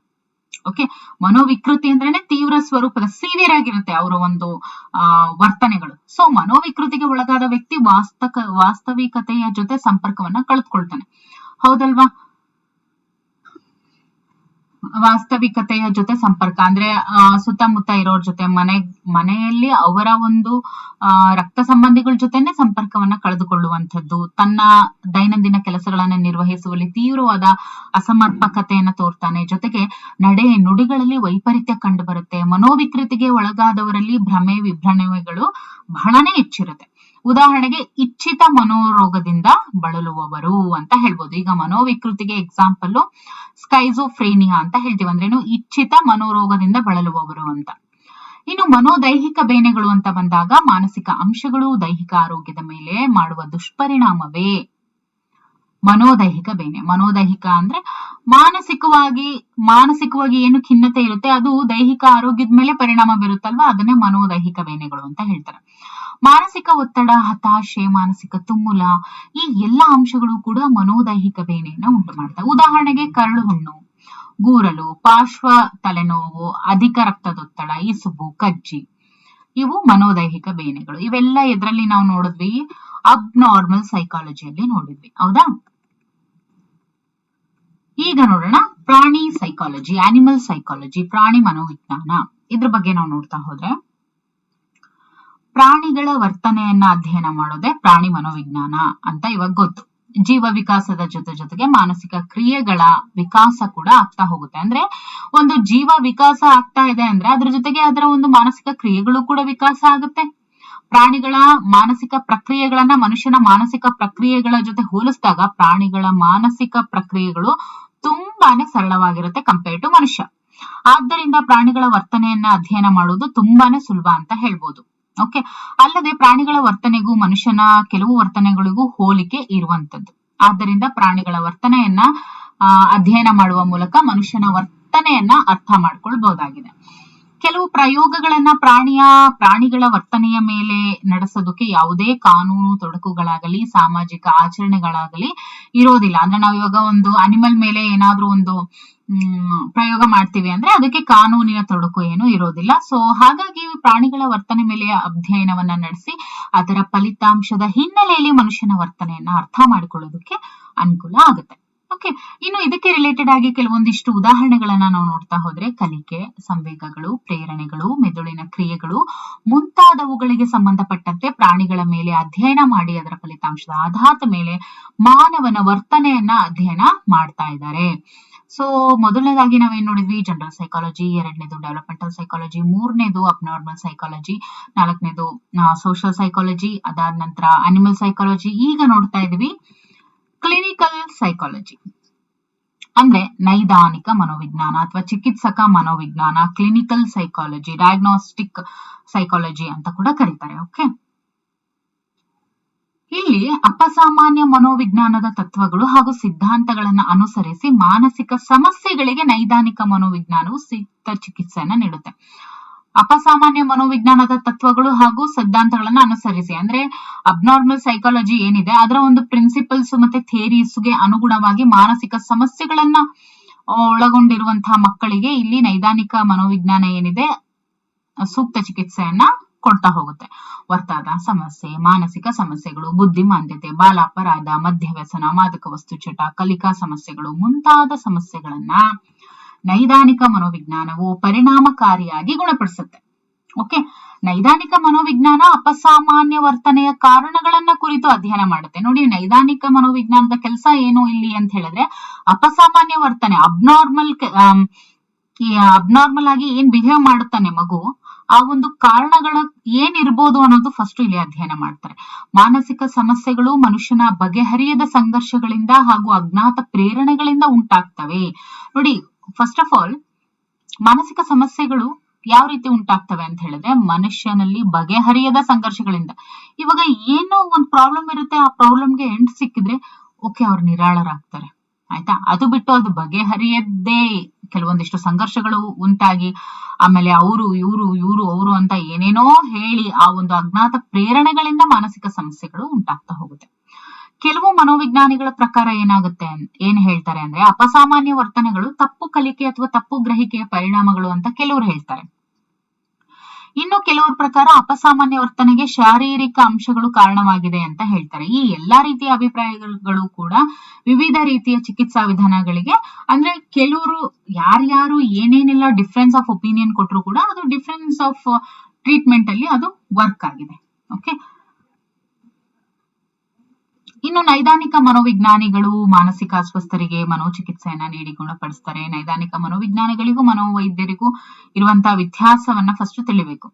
A: ಓಕೆ, ಮನೋವಿಕೃತಿ ಅಂದ್ರೇನೆ ತೀವ್ರ ಸ್ವರೂಪದ ಸಿವಿಯರ್ ಆಗಿರುತ್ತೆ ಅವರ ಒಂದು ವರ್ತನೆಗಳು. ಸೊ ಮನೋವಿಕೃತಿಗೆ ಒಳಗಾದ ವ್ಯಕ್ತಿ ವಾಸ್ತವಿಕತೆಯ ಜೊತೆ ಸಂಪರ್ಕವನ್ನ ಕಳೆದುಕೊಳ್ತಾನೆ. ಹೌದಲ್ವಾ? ವಾಸ್ತವಿಕತೆಯ ಜೊತೆ ಸಂಪರ್ಕ ಅಂದ್ರೆ ಸುತ್ತಮುತ್ತ ಇರೋರ್ ಜೊತೆ, ಮನೆಯಲ್ಲಿ ಅವರ ಒಂದು ರಕ್ತ ಸಂಬಂಧಿಗಳ ಜೊತೆನೆ ಸಂಪರ್ಕವನ್ನ ಕಳೆದುಕೊಳ್ಳುವಂಥದ್ದು, ತನ್ನ ದೈನಂದಿನ ಕೆಲಸಗಳನ್ನ ನಿರ್ವಹಿಸುವಲ್ಲಿ ತೀವ್ರವಾದ ಅಸಮರ್ಪಕತೆಯನ್ನ ತೋರ್ತಾನೆ. ಜೊತೆಗೆ ನಡೆ ನುಡಿಗಳಲ್ಲಿ ವೈಪರೀತ್ಯ ಕಂಡು ಬರುತ್ತೆ. ಮನೋವಿಕೃತಿಗೆ ಒಳಗಾದವರಲ್ಲಿ ಭ್ರಮೆ ವಿಭ್ರಮೆಗಳು ಬಹಳನೇ ಹೆಚ್ಚಿರುತ್ತೆ. ಉದಾಹರಣೆಗೆ ಇಚ್ಛಿತ ಮನೋರೋಗದಿಂದ ಬಳಲುವವರು ಅಂತ ಹೇಳ್ಬೋದು. ಈಗ ಮನೋವಿಕೃತಿಗೆ ಎಕ್ಸಾಂಪಲ್ ಸ್ಕೈಜೋಫ್ರೇನಿಯಾ ಅಂತ ಹೇಳ್ತೀವಿ. ಅಂದ್ರೇನು? ಇಚ್ಛಿತ ಮನೋರೋಗದಿಂದ ಬಳಲುವವರು ಅಂತ. ಇನ್ನು ಮನೋದೈಹಿಕ ಬೇನೆಗಳು ಅಂತ ಬಂದಾಗ ಮಾನಸಿಕ ಅಂಶಗಳು ದೈಹಿಕ ಆರೋಗ್ಯದ ಮೇಲೆ ಮಾಡುವ ದುಷ್ಪರಿಣಾಮವೇ ಮನೋದೈಹಿಕ ಬೇನೆ. ಮನೋದೈಹಿಕ ಅಂದ್ರೆ ಮಾನಸಿಕವಾಗಿ ಏನು ಖಿನ್ನತೆ ಇರುತ್ತೆ ಅದು ದೈಹಿಕ ಆರೋಗ್ಯದ ಮೇಲೆ ಪರಿಣಾಮ ಬೀರುತ್ತಲ್ವಾ, ಅದನ್ನೇ ಮನೋದೈಹಿಕ ಬೇನೆಗಳು ಅಂತ ಹೇಳ್ತಾರೆ. ಮಾನಸಿಕ ಒತ್ತಡ, ಹತಾಶೆ, ಮಾನಸಿಕ ತುಮ್ಮುಲ ಈ ಎಲ್ಲಾ ಅಂಶಗಳು ಕೂಡ ಮನೋದೈಹಿಕ ಬೇನೆಯನ್ನ ಉಂಟು ಮಾಡ್ತವೆ. ಉದಾಹರಣೆಗೆ ಕರಳು ಹುಣ್ಣು, ಗೂರಲು, ಪಾರ್ಶ್ವ ತಲೆನೋವು, ಅಧಿಕ ರಕ್ತದೊತ್ತಡ, ಇಸುಬು, ಕಜ್ಜಿ ಇವು ಮನೋದೈಹಿಕ ಬೇನೆಗಳು. ಇವೆಲ್ಲ ಎದ್ರಲ್ಲಿ ನಾವು ನೋಡಿದ್ವಿ? ಅಬ್ನಾರ್ಮಲ್ ಸೈಕಾಲಜಿಯಲ್ಲಿ ನೋಡಿದ್ವಿ. ಹೌದಾ? ಈಗ ನೋಡೋಣ ಪ್ರಾಣಿ ಸೈಕಾಲಜಿ, ಆನಿಮಲ್ ಸೈಕಾಲಜಿ, ಪ್ರಾಣಿ ಮನೋವಿಜ್ಞಾನ. ಇದ್ರ ಬಗ್ಗೆ ನಾವು ನೋಡ್ತಾ ಹೋದ್ರೆ ಪ್ರಾಣಿಗಳ ವರ್ತನೆಯನ್ನ ಅಧ್ಯಯನ ಮಾಡೋದೇ ಪ್ರಾಣಿ ಮನೋವಿಜ್ಞಾನ ಅಂತ ಇವಾಗ ಗೊತ್ತು. ಜೀವ ವಿಕಾಸದ ಜೊತೆಗೆ ಮಾನಸಿಕ ಕ್ರಿಯೆಗಳ ವಿಕಾಸ ಕೂಡ ಆಗ್ತಾ ಹೋಗುತ್ತೆ. ಅಂದ್ರೆ ಒಂದು ಜೀವ ವಿಕಾಸ ಆಗ್ತಾ ಇದೆ ಅಂದ್ರೆ ಅದ್ರ ಜೊತೆಗೆ ಅದರ ಒಂದು ಮಾನಸಿಕ ಕ್ರಿಯೆಗಳು ಕೂಡ ವಿಕಾಸ ಆಗುತ್ತೆ. ಪ್ರಾಣಿಗಳ ಮಾನಸಿಕ ಪ್ರಕ್ರಿಯೆಗಳನ್ನ ಮನುಷ್ಯನ ಮಾನಸಿಕ ಪ್ರಕ್ರಿಯೆಗಳ ಜೊತೆ ಹೋಲಿಸಿದಾಗ ಪ್ರಾಣಿಗಳ ಮಾನಸಿಕ ಪ್ರಕ್ರಿಯೆಗಳು ತುಂಬಾನೇ ಸರಳವಾಗಿರುತ್ತೆ ಕಂಪೇರ್ ಟು ಮನುಷ್ಯ. ಆದ್ದರಿಂದ ಪ್ರಾಣಿಗಳ ವರ್ತನೆಯನ್ನ ಅಧ್ಯಯನ ಮಾಡುವುದು ತುಂಬಾನೇ ಸುಲಭ ಅಂತ ಹೇಳ್ಬೋದು. ಓಕೆ, ಅಲ್ಲದೆ ಪ್ರಾಣಿಗಳ ವರ್ತನೆಗೂ ಮನುಷ್ಯನ ಕೆಲವು ವರ್ತನೆಗಳಿಗೂ ಹೋಲಿಕೆ ಇರುವಂತದ್ದು. ಆದ್ದರಿಂದ ಪ್ರಾಣಿಗಳ ವರ್ತನೆಯನ್ನ ಅಧ್ಯಯನ ಮಾಡುವ ಮೂಲಕ ಮನುಷ್ಯನ ವರ್ತನೆಯನ್ನ ಅರ್ಥ ಮಾಡ್ಕೊಳ್ಬಹುದಾಗಿದೆ. ಕೆಲವು ಪ್ರಯೋಗಗಳನ್ನ ಪ್ರಾಣಿಗಳ ವರ್ತನೆಯ ಮೇಲೆ ನಡೆಸೋದಕ್ಕೆ ಯಾವುದೇ ಕಾನೂನು ತೊಡಕುಗಳಾಗಲಿ ಸಾಮಾಜಿಕ ಆಚರಣೆಗಳಾಗಲಿ ಇರೋದಿಲ್ಲ. ಅಂದ್ರೆ ನಾವ್ ಇವಾಗ ಒಂದು ಅನಿಮಲ್ ಮೇಲೆ ಏನಾದ್ರೂ ಒಂದು ಪ್ರಯೋಗ ಮಾಡ್ತೀವಿ ಅಂದ್ರೆ ಅದಕ್ಕೆ ಕಾನೂನಿನ ತೊಡಕು ಏನು ಇರೋದಿಲ್ಲ. ಸೊ ಹಾಗಾಗಿ ಪ್ರಾಣಿಗಳ ವರ್ತನೆ ಮೇಲೆ ಅಧ್ಯಯನವನ್ನ ನಡೆಸಿ ಅದರ ಫಲಿತಾಂಶದ ಹಿನ್ನೆಲೆಯಲ್ಲಿ ಮನುಷ್ಯನ ವರ್ತನೆಯನ್ನ ಅರ್ಥ ಮಾಡಿಕೊಳ್ಳೋದಕ್ಕೆ ಅನುಕೂಲ ಆಗುತ್ತೆ. ಓಕೆ, ಇನ್ನು ಇದಕ್ಕೆ ರಿಲೇಟೆಡ್ ಆಗಿ ಕೆಲವೊಂದಿಷ್ಟು ಉದಾಹರಣೆಗಳನ್ನ ನಾವು ನೋಡ್ತಾ ಹೋದ್ರೆ ಕಲಿಕೆ, ಸಂವೇಗಗಳು, ಪ್ರೇರಣೆಗಳು, ಮೆದುಳಿನ ಕ್ರಿಯೆಗಳು ಮುಂತಾದವುಗಳಿಗೆ ಸಂಬಂಧಪಟ್ಟಂತೆ ಪ್ರಾಣಿಗಳ ಮೇಲೆ ಅಧ್ಯಯನ ಮಾಡಿ ಅದರ ಫಲಿತಾಂಶದ ಆಧಾರದ ಮೇಲೆ ಮಾನವನ ವರ್ತನೆಯನ್ನ ಅಧ್ಯಯನ ಮಾಡ್ತಾ ಇದ್ದಾರೆ. ಸೊ ಮೊದಲನೇದಾಗಿ ನಾವೇನ್ ನೋಡಿದ್ವಿ? ಜನರಲ್ ಸೈಕಾಲಜಿ, ಎರಡನೇದು ಡೆವಲಪ್ಮೆಂಟಲ್ ಸೈಕಾಲಜಿ, ಮೂರನೇದು ಅಬ್ನಾರ್ಮಲ್ ಸೈಕಾಲಜಿ, ನಾಲ್ಕನೇದು ಸೋಷಿಯಲ್ ಸೈಕಾಲಜಿ, ಅದಾದ ನಂತರ ಅನಿಮಲ್ ಸೈಕಾಲಜಿ. ಈಗ ನೋಡ್ತಾ ಇದೀವಿ ಕ್ಲಿನಿಕಲ್ ಸೈಕಾಲಜಿ ಅಂದ್ರೆ ನೈದಾನಿಕ ಮನೋವಿಜ್ಞಾನ ಅಥವಾ ಚಿಕಿತ್ಸಕ ಮನೋವಿಜ್ಞಾನ, ಕ್ಲಿನಿಕಲ್ ಸೈಕಾಲಜಿ, ಡಯಾಗ್ನೋಸ್ಟಿಕ್ ಸೈಕಾಲಜಿ ಅಂತ ಕೂಡ ಕರೀತಾರೆ. ಓಕೆ, ಇಲ್ಲಿ ಅಪಸಾಮಾನ್ಯ ಮನೋವಿಜ್ಞಾನದ ತತ್ವಗಳು ಹಾಗೂ ಸಿದ್ಧಾಂತಗಳನ್ನ ಅನುಸರಿಸಿ ಮಾನಸಿಕ ಸಮಸ್ಯೆಗಳಿಗೆ ನೈದಾನಿಕ ಮನೋವಿಜ್ಞಾನವು ಸೂಕ್ತ ಚಿಕಿತ್ಸೆಯನ್ನ ನೀಡುತ್ತೆ. ಅಪಸಾಮಾನ್ಯ ಮನೋವಿಜ್ಞಾನದ ತತ್ವಗಳು ಹಾಗೂ ಸಿದ್ಧಾಂತಗಳನ್ನ ಅನುಸರಿಸಿ ಅಂದ್ರೆ ಅಬ್ನಾರ್ಮಲ್ ಸೈಕಾಲಜಿ ಏನಿದೆ ಅದರ ಒಂದು ಪ್ರಿನ್ಸಿಪಲ್ಸ್ ಮತ್ತೆ ಥಿಯರೀಸ್ಗೆ ಅನುಗುಣವಾಗಿ ಮಾನಸಿಕ ಸಮಸ್ಯೆಗಳನ್ನ ಒಳಗೊಂಡಿರುವಂತಹ ಮಕ್ಕಳಿಗೆ ಇಲ್ಲಿ ನೈದಾನಿಕ ಮನೋವಿಜ್ಞಾನ ಏನಿದೆ ಸೂಕ್ತ ಚಿಕಿತ್ಸೆಯನ್ನ ಕೊಡ್ತಾ ಹೋಗುತ್ತೆ. ಒತ್ತಡ ಸಮಸ್ಯೆ, ಮಾನಸಿಕ ಸಮಸ್ಯೆಗಳು, ಬುದ್ಧಿಮಾಂದ್ಯತೆ, ಬಾಲಾಪರಾಧ, ಮದ್ಯವ್ಯಸನ, ಮಾದಕ ವಸ್ತು ಚಟ, ಕಲಿಕಾ ಸಮಸ್ಯೆಗಳು ಮುಂತಾದ ಸಮಸ್ಯೆಗಳನ್ನ ನೈದಾನಿಕ ಮನೋವಿಜ್ಞಾನವು ಪರಿಣಾಮಕಾರಿಯಾಗಿ ಗುಣಪಡಿಸುತ್ತೆ. ಓಕೆ, ನೈದಾನಿಕ ಮನೋವಿಜ್ಞಾನ ಅಪಸಾಮಾನ್ಯ ವರ್ತನೆಯ ಕಾರಣಗಳನ್ನ ಕುರಿತು ಅಧ್ಯಯನ ಮಾಡುತ್ತೆ. ನೋಡಿ, ನೈದಾನಿಕ ಮನೋವಿಜ್ಞಾನದ ಕೆಲಸ ಏನು ಇಲ್ಲಿ ಅಂತ ಹೇಳಿದ್ರೆ ಅಪಸಾಮಾನ್ಯ ವರ್ತನೆ, ಅಬ್ನಾರ್ಮಲ್ ಆಗಿ ಏನ್ ಬಿಹೇವ್ ಮಾಡುತ್ತಾನೆ ಮಗು ಆ ಒಂದು ಕಾರಣಗಳ ಏನಿರ್ಬೋದು ಅನ್ನೋದು ಫಸ್ಟ್ ಇಲ್ಲಿ ಅಧ್ಯಯನ ಮಾಡ್ತಾರೆ. ಮಾನಸಿಕ ಸಮಸ್ಯೆಗಳು ಮನುಷ್ಯನ ಬಗೆಹರಿಯದ ಸಂಘರ್ಷಗಳಿಂದ ಹಾಗೂ ಅಜ್ಞಾತ ಪ್ರೇರಣೆಗಳಿಂದ ಉಂಟಾಗ್ತವೆ. ನೋಡಿ, ಫಸ್ಟ್ ಆಫ್ ಆಲ್ ಮಾನಸಿಕ ಸಮಸ್ಯೆಗಳು ಯಾವ ರೀತಿ ಉಂಟಾಗ್ತವೆ ಅಂತ ಹೇಳಿದ್ರೆ ಮನುಷ್ಯನಲ್ಲಿ ಬಗೆಹರಿಯದ ಸಂಘರ್ಷಗಳಿಂದ. ಇವಾಗ ಏನೋ ಒಂದು ಪ್ರಾಬ್ಲಮ್ ಇರುತ್ತೆ, ಆ ಪ್ರಾಬ್ಲಮ್ಗೆ ಎಂಡ್ ಸಿಕ್ಕಿದ್ರೆ ಓಕೆ ಅವ್ರು ನಿರಾಳರಾಗ್ತಾರೆ, ಆಯ್ತಾ. ಅದು ಬಿಟ್ಟು ಅದು ಬಗೆಹರಿಯದ್ದೇ ಕೆಲವೊಂದಿಷ್ಟು ಸಂಘರ್ಷಗಳು ಉಂಟಾಗಿ ಆಮೇಲೆ ಅವರು ಅಂತ ಏನೇನೋ ಹೇಳಿ ಆ ಒಂದು ಅಜ್ಞಾತ ಪ್ರೇರಣೆಗಳಿಂದ ಮಾನಸಿಕ ಸಮಸ್ಯೆಗಳು ಉಂಟಾಗ್ತಾ ಹೋಗುತ್ತೆ. ಕೆಲವು ಮನೋವಿಜ್ಞಾನಿಗಳ ಪ್ರಕಾರ ಏನ್ ಹೇಳ್ತಾರೆ ಅಂದ್ರೆ ಅಪಸಾಮಾನ್ಯ ವರ್ತನೆಗಳು ತಪ್ಪು ಕಲಿಕೆ ಅಥವಾ ತಪ್ಪು ಗ್ರಹಿಕೆಯ ಪರಿಣಾಮಗಳು ಅಂತ ಕೆಲವರು ಹೇಳ್ತಾರೆ. ಇನ್ನು ಕೆಲವರ ಪ್ರಕಾರ ಅಪಸಾಮಾನ್ಯ ವರ್ತನೆಗೆ ಶಾರೀರಿಕ ಅಂಶಗಳು ಕಾರಣವಾಗಿದೆ ಅಂತ ಹೇಳ್ತಾರೆ. ಈ ಎಲ್ಲಾ ರೀತಿಯ ಅಭಿಪ್ರಾಯಗಳು ಕೂಡ ವಿವಿಧ ರೀತಿಯ ಚಿಕಿತ್ಸಾ ವಿಧಾನಗಳಿಗೆ, ಅಂದ್ರೆ ಕೆಲವರು ಯಾರ್ಯಾರು ಏನೇನೆಲ್ಲ ಡಿಫ್ರೆನ್ಸ್ ಆಫ್ ಒಪಿನಿಯನ್ ಕೊಟ್ಟರು ಕೂಡ ಅದು ಡಿಫ್ರೆನ್ಸ್ ಆಫ್ ಟ್ರೀಟ್ಮೆಂಟ್ ಅಲ್ಲಿ ಅದು ವರ್ಕ್ ಆಗಿದೆ. ಓಕೆ, ಇನ್ನು ನೈದಾನಿಕ ಮನೋವಿಜ್ಞಾನಿಗಳು ಮಾನಸಿಕ ಅಸ್ವಸ್ಥರಿಗೆ ಮನೋಚಿಕಿತ್ಸೆಯನ್ನ ನೀಡಿ ಗುಣಪಡಿಸ್ತಾರೆ. ನೈದಾನಿಕ ಮನೋವಿಜ್ಞಾನಿಗಳಿಗೂ ಮನೋವೈದ್ಯರಿಗೂ ಇರುವಂತಹ ವ್ಯತ್ಯಾಸವನ್ನ ಫಸ್ಟ್ ತಿಳಿಬೇಕು,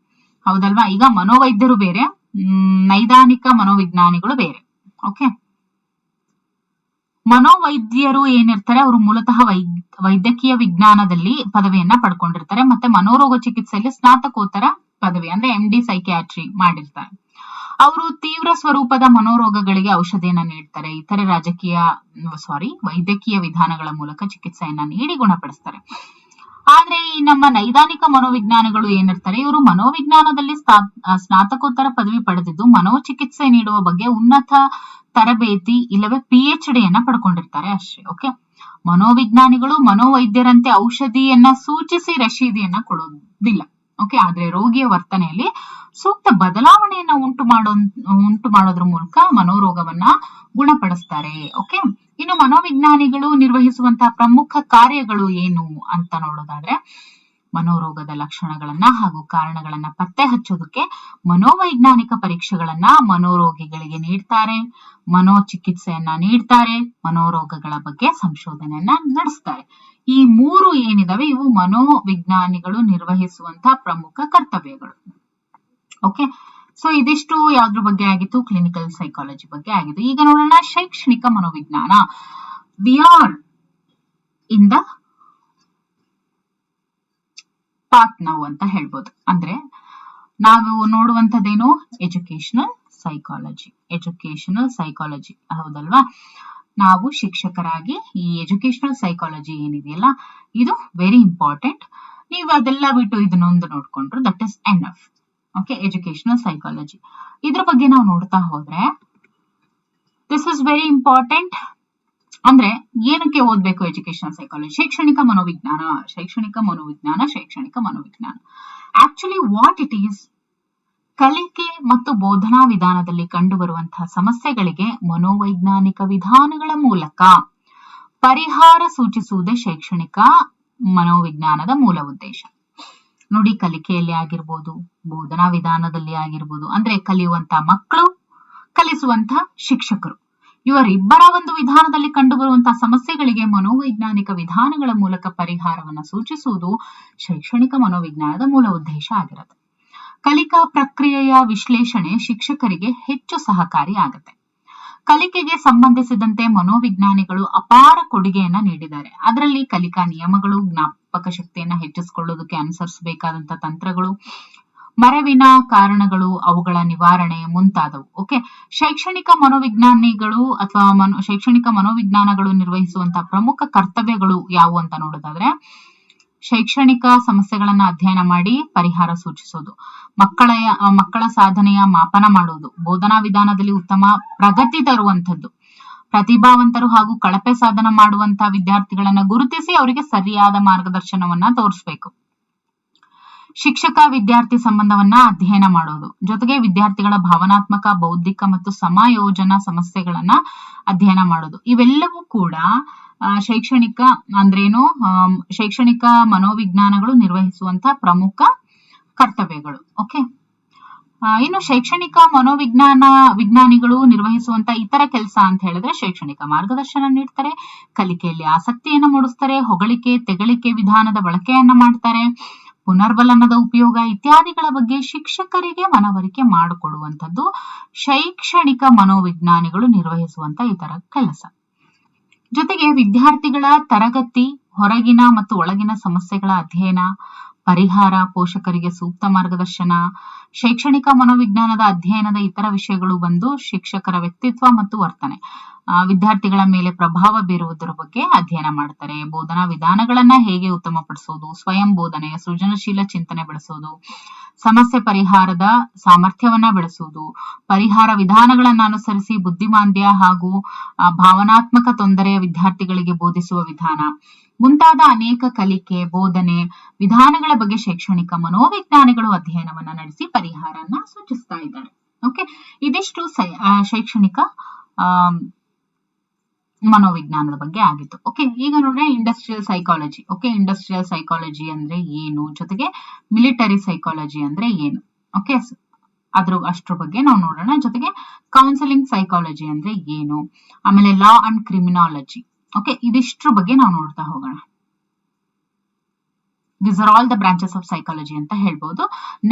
A: ಹೌದಲ್ವಾ. ಈಗ ಮನೋವೈದ್ಯರು ಬೇರೆ, ನೈದಾನಿಕ ಮನೋವಿಜ್ಞಾನಿಗಳು ಬೇರೆ. ಓಕೆ, ಮನೋವೈದ್ಯರು ಏನಿರ್ತಾರೆ ಅವರು ಮೂಲತಃ ವೈದ್ಯಕೀಯ ವಿಜ್ಞಾನದಲ್ಲಿ ಪದವಿಯನ್ನ ಪಡ್ಕೊಂಡಿರ್ತಾರೆ, ಮತ್ತೆ ಮನೋರೋಗ ಚಿಕಿತ್ಸೆಯಲ್ಲಿ ಸ್ನಾತಕೋತ್ತರ ಪದವಿ ಅಂದ್ರೆ MD ಸೈಕ್ಯಾಟ್ರಿ ಮಾಡಿರ್ತಾರೆ. ಅವರು ತೀವ್ರ ಸ್ವರೂಪದ ಮನೋರೋಗಗಳಿಗೆ ಔಷಧಿಯನ್ನ ನೀಡ್ತಾರೆ, ಇತರೆ ವೈದ್ಯಕೀಯ ವಿಧಾನಗಳ ಮೂಲಕ ಚಿಕಿತ್ಸೆಯನ್ನ ನೀಡಿ ಗುಣಪಡಿಸ್ತಾರೆ. ಆದ್ರೆ ಈ ನಮ್ಮ ನೈದಾನಿಕ ಮನೋವಿಜ್ಞಾನಿಗಳು ಏನಿರ್ತಾರೆ ಇವರು ಮನೋವಿಜ್ಞಾನದಲ್ಲಿ ಸ್ನಾತಕೋತ್ತರ ಪದವಿ ಪಡೆದಿದ್ದು ಮನೋಚಿಕಿತ್ಸೆ ನೀಡುವ ಬಗ್ಗೆ ಉನ್ನತ ತರಬೇತಿ ಇಲ್ಲವೇ PhD ಯನ್ನ ಪಡ್ಕೊಂಡಿರ್ತಾರೆ ಅಷ್ಟೇ. ಓಕೆ, ಮನೋವಿಜ್ಞಾನಿಗಳು ಮನೋವೈದ್ಯರಂತೆ ಔಷಧಿಯನ್ನ ಸೂಚಿಸಿ ರಶೀದಿಯನ್ನ ಕೊಡೋದಿಲ್ಲ. ಓಕೆ, ಆದ್ರೆ ರೋಗಿಯ ವರ್ತನೆಯಲ್ಲಿ ಸೂಕ್ತ ಬದಲಾವಣೆಯನ್ನ ಉಂಟು ಮಾಡೋದ್ರ ಮೂಲಕ ಮನೋರೋಗವನ್ನ ಗುಣಪಡಿಸ್ತಾರೆ. ಓಕೆ, ಇನ್ನು ಮನೋವಿಜ್ಞಾನಿಗಳು ನಿರ್ವಹಿಸುವಂತಹ ಪ್ರಮುಖ ಕಾರ್ಯಗಳು ಏನು ಅಂತ ನೋಡೋದಾದ್ರೆ ಮನೋರೋಗದ ಲಕ್ಷಣಗಳನ್ನ ಹಾಗೂ ಕಾರಣಗಳನ್ನ ಪತ್ತೆ ಹಚ್ಚೋದಕ್ಕೆ ಮನೋವೈಜ್ಞಾನಿಕ ಪರೀಕ್ಷೆಗಳನ್ನ ಮನೋರೋಗಿಗಳಿಗೆ ನೀಡ್ತಾರೆ, ಮನೋಚಿಕಿತ್ಸೆಯನ್ನ ನೀಡ್ತಾರೆ, ಮನೋರೋಗಗಳ ಬಗ್ಗೆ ಸಂಶೋಧನೆಯನ್ನ ನಡೆಸ್ತಾರೆ. ಈ ಮೂರು ಏನಿದಾವೆ ಇವು ಮನೋವಿಜ್ಞಾನಿಗಳು ನಿರ್ವಹಿಸುವಂತಹ ಪ್ರಮುಖ ಕರ್ತವ್ಯಗಳು. ಓಕೆ, ಸೊ ಇದಿಷ್ಟು ಯಾವ್ದ್ರ ಬಗ್ಗೆ ಆಗಿತ್ತು, ಕ್ಲಿನಿಕಲ್ ಸೈಕಾಲಜಿ ಬಗ್ಗೆ ಆಗಿತ್ತು. ಈಗ ನೋಡೋಣ ಶೈಕ್ಷಣಿಕ ಮನೋವಿಜ್ಞಾನ. We are in the path ನಾವು ಅಂತ ಹೇಳ್ಬೋದು. ಅಂದ್ರೆ ನಾವು ನೋಡುವಂತದ್ದೇನು ಎಜುಕೇಶನಲ್ ಸೈಕಾಲಜಿ, ಹೌದಲ್ವಾ. ನಾವು ಶಿಕ್ಷಕರಾಗಿ ಈ ಎಜುಕೇಶನಲ್ ಸೈಕಾಲಜಿ ಏನಿದೆಯಲ್ಲ ಇದು ವೆರಿ ಇಂಪಾರ್ಟೆಂಟ್. ನೀವು ಅದೆಲ್ಲ ಬಿಟ್ಟು ಇದನ್ನೊಂದು ನೋಡ್ಕೊಂಡ್ರು that is enough. Okay, educational psychology ಇದ್ರ ಬಗ್ಗೆ ನಾವು ನೋಡ್ತಾ ಹೋದ್ರೆ ದಿಸ್ ಇಸ್ ವೆರಿ ಇಂಪಾರ್ಟೆಂಟ್. ಅಂದ್ರೆ ಏನಕ್ಕೆ ಓದ್ಬೇಕು ಎಜುಕೇಶನಲ್ ಸೈಕಾಲಜಿ? ಶೈಕ್ಷಣಿಕ ಮನೋವಿಜ್ಞಾನ. ಆಕ್ಚುಲಿ ವಾಟ್ ಇಟ್ ಈಸ್, ಕಲಿಕೆ ಮತ್ತು ಬೋಧನಾ ವಿಧಾನದಲ್ಲಿ ಕಂಡುಬರುವಂತಹ ಸಮಸ್ಯೆಗಳಿಗೆ ಮನೋವೈಜ್ಞಾನಿಕ ವಿಧಾನಗಳ ಮೂಲಕ ಪರಿಹಾರ ಸೂಚಿಸುವುದೇ ಶೈಕ್ಷಣಿಕ ಮನೋವಿಜ್ಞಾನದ ಮೂಲ ಉದ್ದೇಶ. ನೋಡಿ, ಕಲಿಕೆಯಲ್ಲಿ ಆಗಿರ್ಬೋದು, ಬೋಧನಾ ವಿಧಾನದಲ್ಲಿ ಆಗಿರ್ಬೋದು, ಅಂದ್ರೆ ಕಲಿಯುವಂತಹ ಮಕ್ಕಳು, ಕಲಿಸುವಂತಹ ಶಿಕ್ಷಕರು, ಇವರಿಬ್ಬರ ಒಂದು ವಿಧಾನದಲ್ಲಿ ಕಂಡುಬರುವಂತಹ ಸಮಸ್ಯೆಗಳಿಗೆ ಮನೋವೈಜ್ಞಾನಿಕ ವಿಧಾನಗಳ ಮೂಲಕ ಪರಿಹಾರವನ್ನ ಸೂಚಿಸುವುದು ಶೈಕ್ಷಣಿಕ ಮನೋವಿಜ್ಞಾನದ ಮೂಲ ಉದ್ದೇಶ ಆಗಿರುತ್ತೆ. ಕಲಿಕಾ ಪ್ರಕ್ರಿಯೆಯ ವಿಶ್ಲೇಷಣೆ ಶಿಕ್ಷಕರಿಗೆ ಹೆಚ್ಚು ಸಹಕಾರಿ ಆಗುತ್ತೆ. ಕಲಿಕೆಗೆ ಸಂಬಂಧಿಸಿದಂತೆ ಮನೋವಿಜ್ಞಾನಿಗಳು ಅಪಾರ ಕೊಡುಗೆಯನ್ನ ನೀಡಿದ್ದಾರೆ. ಅದರಲ್ಲಿ ಕಲಿಕಾ ನಿಯಮಗಳು, ಜ್ಞಾಪಕ ಶಕ್ತಿಯನ್ನ ಹೆಚ್ಚಿಸಿಕೊಳ್ಳೋದಕ್ಕೆ ಅನುಸರಿಸಬೇಕಾದಂತಹ ತಂತ್ರಗಳು, ಮರೆವಿನ ಕಾರಣಗಳು, ಅವುಗಳ ನಿವಾರಣೆ ಮುಂತಾದವು. ಓಕೆ, ಶೈಕ್ಷಣಿಕ ಮನೋವಿಜ್ಞಾನಿಗಳು ಅಥವಾ ಶೈಕ್ಷಣಿಕ ಮನೋವಿಜ್ಞಾನಗಳು ನಿರ್ವಹಿಸುವಂತಹ ಪ್ರಮುಖ ಕರ್ತವ್ಯಗಳು ಯಾವುವು ಅಂತ ನೋಡೋದಾದ್ರೆ ಶೈಕ್ಷಣಿಕ ಸಮಸ್ಯೆಗಳನ್ನ ಅಧ್ಯಯನ ಮಾಡಿ ಪರಿಹಾರ ಸೂಚಿಸೋದು, ಮಕ್ಕಳ ಸಾಧನೆಯ ಮಾಪನ ಮಾಡುವುದು, ಬೋಧನಾ ವಿಧಾನದಲ್ಲಿ ಉತ್ತಮ ಪ್ರಗತಿ ತರುವಂತದ್ದು, ಪ್ರತಿಭಾವಂತರು ಹಾಗೂ ಕಳಪೆ ಸಾಧನ ಮಾಡುವಂತಹ ವಿದ್ಯಾರ್ಥಿಗಳನ್ನ ಗುರುತಿಸಿ ಅವರಿಗೆ ಸರಿಯಾದ ಮಾರ್ಗದರ್ಶನವನ್ನ ತೋರಿಸಬೇಕು, ಶಿಕ್ಷಕ ವಿದ್ಯಾರ್ಥಿ ಸಂಬಂಧವನ್ನ ಅಧ್ಯಯನ ಮಾಡೋದು, ಜೊತೆಗೆ ವಿದ್ಯಾರ್ಥಿಗಳ ಭಾವನಾತ್ಮಕ, ಬೌದ್ಧಿಕ ಮತ್ತು ಸಮಾಯೋಜನಾ ಸಮಸ್ಯೆಗಳನ್ನ ಅಧ್ಯಯನ ಮಾಡೋದು. ಇವೆಲ್ಲವೂ ಕೂಡ ಶೈಕ್ಷಣಿಕ ಮನೋವಿಜ್ಞಾನಗಳು ನಿರ್ವಹಿಸುವಂತಹ ಪ್ರಮುಖ ಕರ್ತವ್ಯಗಳು. ಓಕೆ, ಇನ್ನು ಶೈಕ್ಷಣಿಕ ವಿಜ್ಞಾನಿಗಳು ನಿರ್ವಹಿಸುವಂತ ಇತರ ಕೆಲಸ ಅಂತ ಹೇಳಿದ್ರೆ ಶೈಕ್ಷಣಿಕ ಮಾರ್ಗದರ್ಶನ ನೀಡ್ತಾರೆ, ಕಲಿಕೆಯಲ್ಲಿ ಆಸಕ್ತಿಯನ್ನ ಮೂಡಿಸ್ತಾರೆ, ಹೊಗಳಿಕೆ ತೆಗಳಿಕೆ ವಿಧಾನದ ಬಳಕೆಯನ್ನ ಮಾಡ್ತಾರೆ, ಪುನರ್ಬಲನದ ಉಪಯೋಗ ಇತ್ಯಾದಿಗಳ ಬಗ್ಗೆ ಶಿಕ್ಷಕರಿಗೆ ಮನವರಿಕೆ ಮಾಡಿಕೊಡುವಂಥದ್ದು ಶೈಕ್ಷಣಿಕ ಮನೋವಿಜ್ಞಾನಿಗಳು ನಿರ್ವಹಿಸುವಂತ ಇತರ ಕೆಲಸ. ಜೊತೆಗೆ ವಿದ್ಯಾರ್ಥಿಗಳ ತರಗತಿ ಹೊರಗಿನ ಮತ್ತು ಒಳಗಿನ ಸಮಸ್ಯೆಗಳ ಅಧ್ಯಯನ, ಪರಿಹಾರ, ಪೋಷಕರಿಗೆ ಸೂಕ್ತ ಮಾರ್ಗದರ್ಶನ, ಶೈಕ್ಷಣಿಕ ಮನೋವಿಜ್ಞಾನದ ಅಧ್ಯಯನದ ಇತರ ವಿಷಯಗಳು ಬಂದು ಶಿಕ್ಷಕರ ವ್ಯಕ್ತಿತ್ವ ಮತ್ತು ವರ್ತನೆ, ವಿದ್ಯಾರ್ಥಿಗಳ ಮೇಲೆ ಪ್ರಭಾವ ಬೀರುವುದರ ಬಗ್ಗೆ ಅಧ್ಯಯನ ಮಾಡ್ತಾರೆ. ಬೋಧನಾ ವಿಧಾನಗಳನ್ನ ಹೇಗೆ ಉತ್ತಮಪಡಿಸೋದು, ಸ್ವಯಂ ಬೋಧನೆ, ಸೃಜನಶೀಲ ಚಿಂತನೆ ಬೆಳೆಸೋದು, ಸಮಸ್ಯೆ ಪರಿಹಾರದ ಸಾಮರ್ಥ್ಯವನ್ನ ಬೆಳೆಸುವುದು, ಪರಿಹಾರ ವಿಧಾನಗಳನ್ನ ಅನುಸರಿಸಿ ಬುದ್ಧಿಮಾಂದ್ಯ ಹಾಗೂ ಭಾವನಾತ್ಮಕ ತೊಂದರೆಯ ವಿದ್ಯಾರ್ಥಿಗಳಿಗೆ ಬೋಧಿಸುವ ವಿಧಾನ ಮುಂತಾದ ಅನೇಕ ಕಲಿಕೆ, ಬೋಧನೆ ವಿಧಾನಗಳ ಬಗ್ಗೆ ಶೈಕ್ಷಣಿಕ ಮನೋವಿಜ್ಞಾನಿಗಳು ಅಧ್ಯಯನವನ್ನ ನಡೆಸಿ ಪರಿಹಾರನ ಸೂಚಿಸ್ತಾ ಇದ್ದಾರೆ. ಓಕೆ, ಇದಿಷ್ಟು ಶೈಕ್ಷಣಿಕ ಮನೋವಿಜ್ಞಾನದ ಬಗ್ಗೆ ಆಗಿತ್ತು. ಓಕೆ, ಈಗ ನೋಡ್ರೆ industrial psychology. Okay, industrial psychology ಅಂದ್ರೆ ಏನು, ಜೊತೆಗೆ ಮಿಲಿಟರಿ ಸೈಕಾಲಜಿ ಅಂದ್ರೆ ಏನು, ಓಕೆ ಅಷ್ಟ್ರ ಬಗ್ಗೆ ನಾವು ನೋಡೋಣ. ಜೊತೆಗೆ ಕೌನ್ಸಿಲಿಂಗ್ ಸೈಕಾಲಜಿ ಅಂದ್ರೆ ಏನು, ಆಮೇಲೆ ಲಾ ಅಂಡ್ ಕ್ರಿಮಿನಾಲಜಿ. ಓಕೆ, ಇದಿಷ್ಟ್ರ ಬಗ್ಗೆ ನಾವು ನೋಡ್ತಾ ಹೋಗೋಣ. This are all the branches of psychology ಅಂತ ಹೇಳ್ಬೋದು.